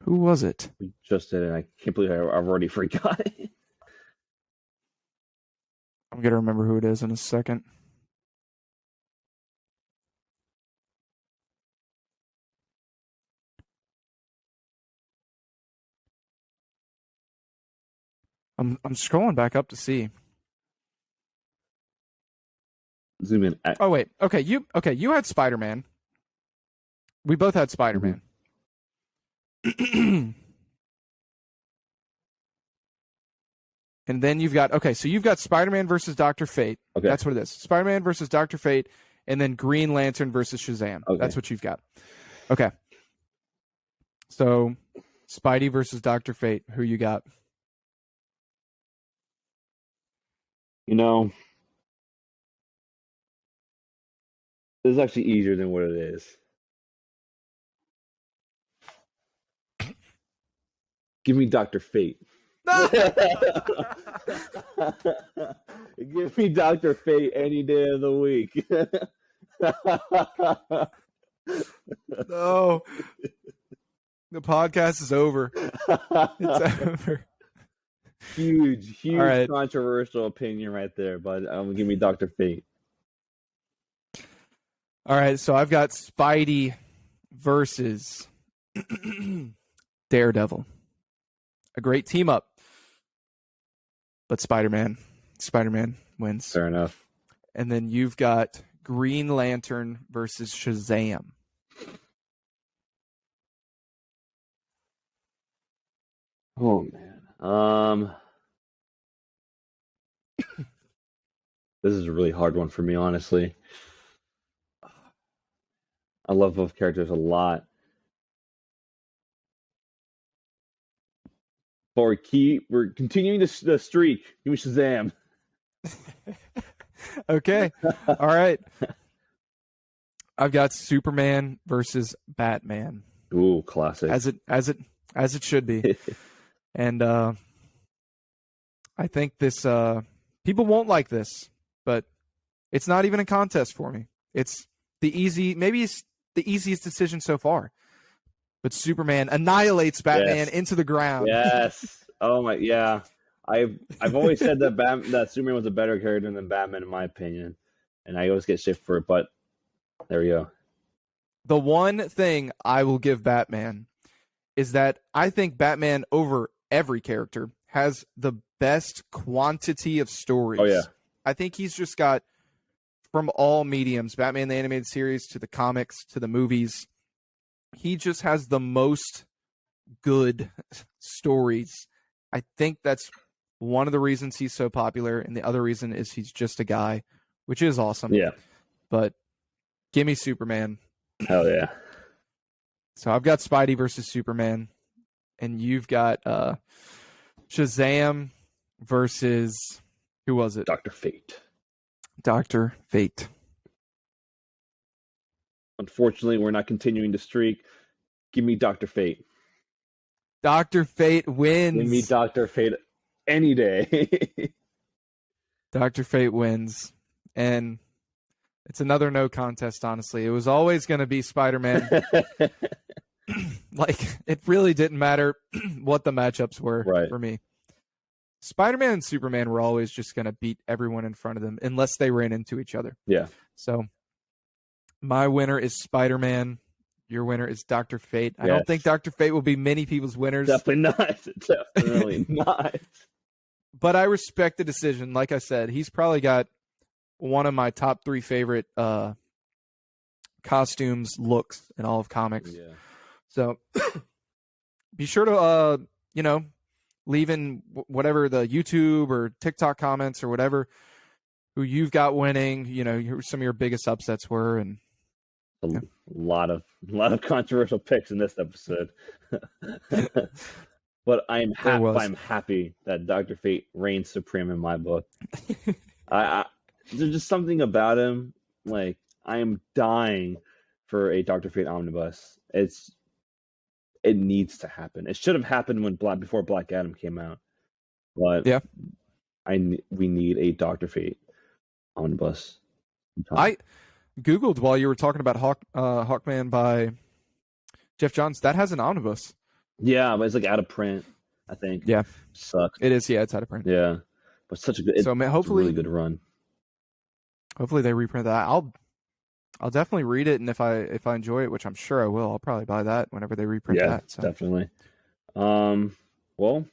Who was it? We just did it. I can't believe I've already forgot it. I'm going to remember who it is in a second. I'm scrolling back up to see. Zoom in. Oh wait. Okay, you had Spider-Man. We both had Spider-Man. And then you've got Spider-Man versus Dr. Fate. Okay. That's what it is. Spider-Man versus Dr. Fate, and then Green Lantern versus Shazam. Okay. That's what you've got. Okay. So Spidey versus Dr. Fate. Who you got? You know, this is actually easier than what it is. Give me Dr. Fate. Give me Dr. Fate any day of the week. No. The podcast is over. It's over. Huge right. Controversial opinion right there, but give me Dr. Fate. All right, so I've got Spidey versus Daredevil. A great team up. But Spider-Man wins. Fair enough. And then you've got Green Lantern versus Shazam. Oh man. This is a really hard one for me, honestly. I love both characters a lot. But we're continuing the streak. Give me Shazam. Okay. All right. I've got Superman versus Batman. Ooh, classic. As it should be. And I think this people won't like this, but it's not even a contest for me. It's maybe it's the easiest decision so far. But Superman annihilates Batman into the ground. Yes. Oh my, yeah. I've always said that Superman was a better character than Batman in my opinion, and I always get shit for it. But there we go. The one thing I will give Batman is that I think Batman over every character has the best quantity of stories. Oh yeah. I think he's just got from all mediums, Batman the animated series to the comics to the movies. He just has the most good stories. I think that's one of the reasons he's so popular, and the other reason is he's just a guy, which is awesome. Yeah. But give me Superman. Hell yeah. So I've got Spidey versus Superman, and you've got Shazam versus who was it? Dr. Fate. Dr. Fate. Unfortunately, we're not continuing the streak. Give me Dr. Fate. Dr. Fate wins. Give me Dr. Fate any day. Dr. Fate wins. And it's another no contest, honestly. It was always going to be Spider-Man. Like, it really didn't matter what the matchups were for me. Spider-Man and Superman were always just going to beat everyone in front of them unless they ran into each other. Yeah. So my winner is Spider-Man. Your winner is Dr. Fate. I don't think Dr. Fate will be many people's winners. Definitely not. Definitely not. But I respect the decision. Like I said, he's probably got one of my top 3 favorite costumes, looks in all of comics. Yeah. So be sure to, leave in whatever the YouTube or TikTok comments or whatever who you've got winning, who some of your biggest upsets were. And a lot of controversial picks in this episode. But I'm happy that Dr. Fate reigns supreme in my book. There's just something about him. Like, I am dying for a Dr. Fate omnibus. It needs to happen. It should have happened before Black Adam came out. But yeah, we need a Dr. Fate omnibus. I Googled while you were talking about Hawkman by Jeff Johns. That has an omnibus. Yeah, but it's like out of print, I think. Yeah, Sucks. it is. Yeah, it's out of print. Yeah, but So it's a really hopefully, good run. hopefully they reprint that. I'll definitely read it, and if I enjoy it, which I'm sure I will, I'll probably buy that whenever they reprint Yeah, that. So definitely. Well,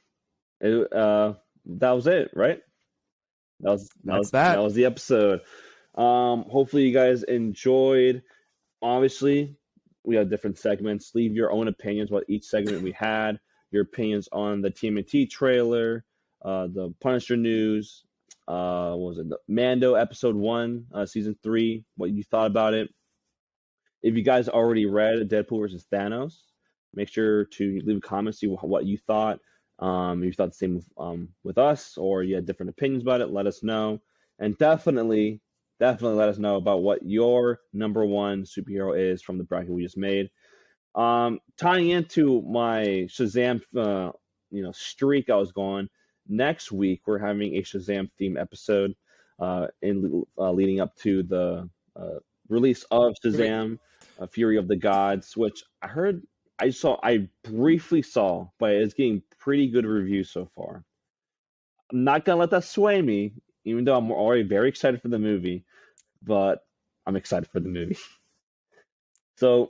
that was it, right? that's That that. was the episode. Hopefully you guys enjoyed. Obviously, we have different segments. Leave your own opinions about each segment we had. Your opinions on the TMNT trailer, the Punisher news, what was it? The Mando episode 1, season 3. What you thought about it? If you guys already read Deadpool versus Thanos, make sure to leave a comment, see what you thought. If you thought the same with us, or you had different opinions about it, let us know. And definitely let us know about what your number one superhero is from the bracket we just made. Tying into my Shazam, streak I was going. Next week we're having a Shazam theme episode, leading up to the release of Shazam, Fury of the Gods, which I briefly saw, but it's getting pretty good reviews so far. I'm not gonna let that sway me, even though I'm already very excited for the movie, but I'm excited for the movie. So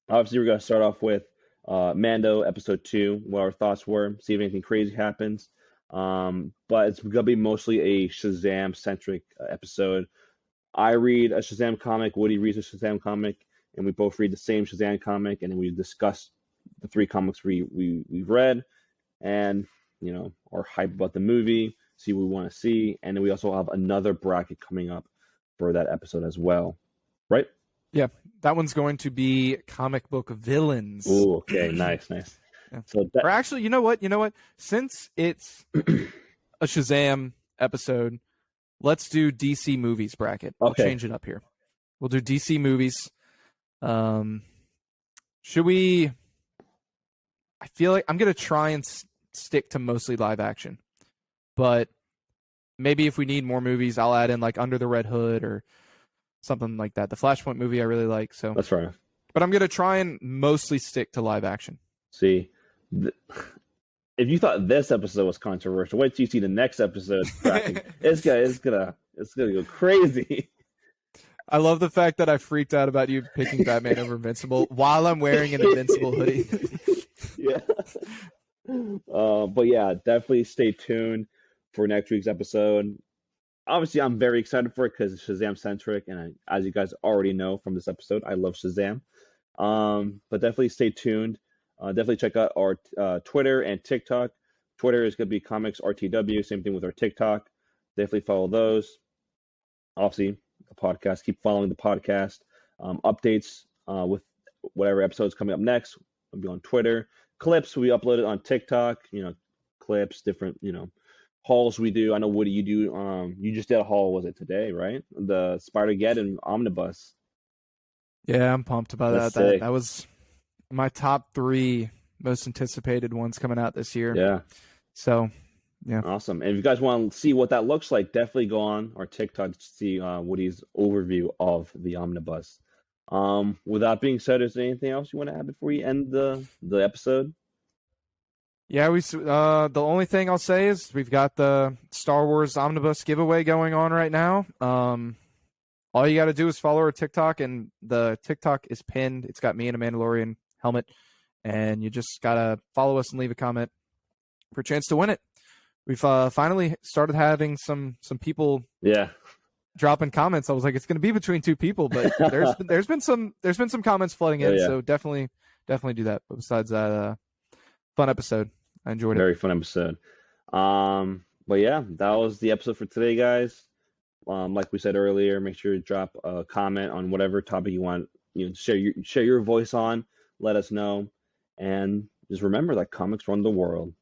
obviously, we're going to start off with Mando episode 2, what our thoughts were, see if anything crazy happens. But it's going to be mostly a Shazam centric episode. I read a Shazam comic, Woody reads a Shazam comic, and we both read the same Shazam comic, and then we discuss the 3 comics we've read, and our hype about the movie, see what we want to see, and then we also have another bracket coming up for that episode as well, right? Yeah, that one's going to be comic book villains. Oh, okay, nice. Yeah. So or actually, you know what? Since it's a Shazam episode, let's do DC movies bracket. We'll change it up here. We'll do DC movies. Should we? I feel like I'm gonna try and stick to mostly live action, but maybe if we need more movies, I'll add in like Under the Red Hood or something like that. The Flashpoint movie I really like. So that's fair enough. But I'm gonna try and mostly stick to live action. See, if you thought this episode was controversial, wait till you see the next episode. It's gonna go crazy. I love the fact that I freaked out about you picking Batman over Invincible while I'm wearing an Invincible hoodie. Yeah. But yeah, definitely stay tuned for next week's episode. Obviously, I'm very excited for it because it's Shazam centric, and as you guys already know from this episode, I love Shazam. But definitely stay tuned. Definitely check out our Twitter and TikTok. Twitter is going to be Comics RTW. Same thing with our TikTok. Definitely follow those. Obviously, the podcast. Keep following the podcast. Updates with whatever episodes coming up next will be on Twitter. Clips we uploaded on TikTok. Clips, different hauls we do. I know, Woody, you do. You just did a haul. Was it today? Right? The Spider-Geddon omnibus. Yeah, I'm pumped about that. That was my top 3 most anticipated ones coming out this year. Yeah. So, yeah. Awesome. And if you guys want to see what that looks like, definitely go on our TikTok to see Woody's overview of the omnibus. With that being said, is there anything else you want to add before you end the episode? Yeah, the only thing I'll say is we've got the Star Wars omnibus giveaway going on right now. All you got to do is follow our TikTok, and the TikTok is pinned. It's got me in a Mandalorian helmet, and you just got to follow us and leave a comment for a chance to win it. We've finally started having some people dropping comments. I was like, it's going to be between 2 people, but there's been some comments flooding in, so definitely do that. But besides that, fun episode. I enjoyed it. Very fun episode. But yeah, that was the episode for today, guys. Like we said earlier, make sure to drop a comment on whatever topic you want, share your voice on. Let us know, and just remember that comics run the world.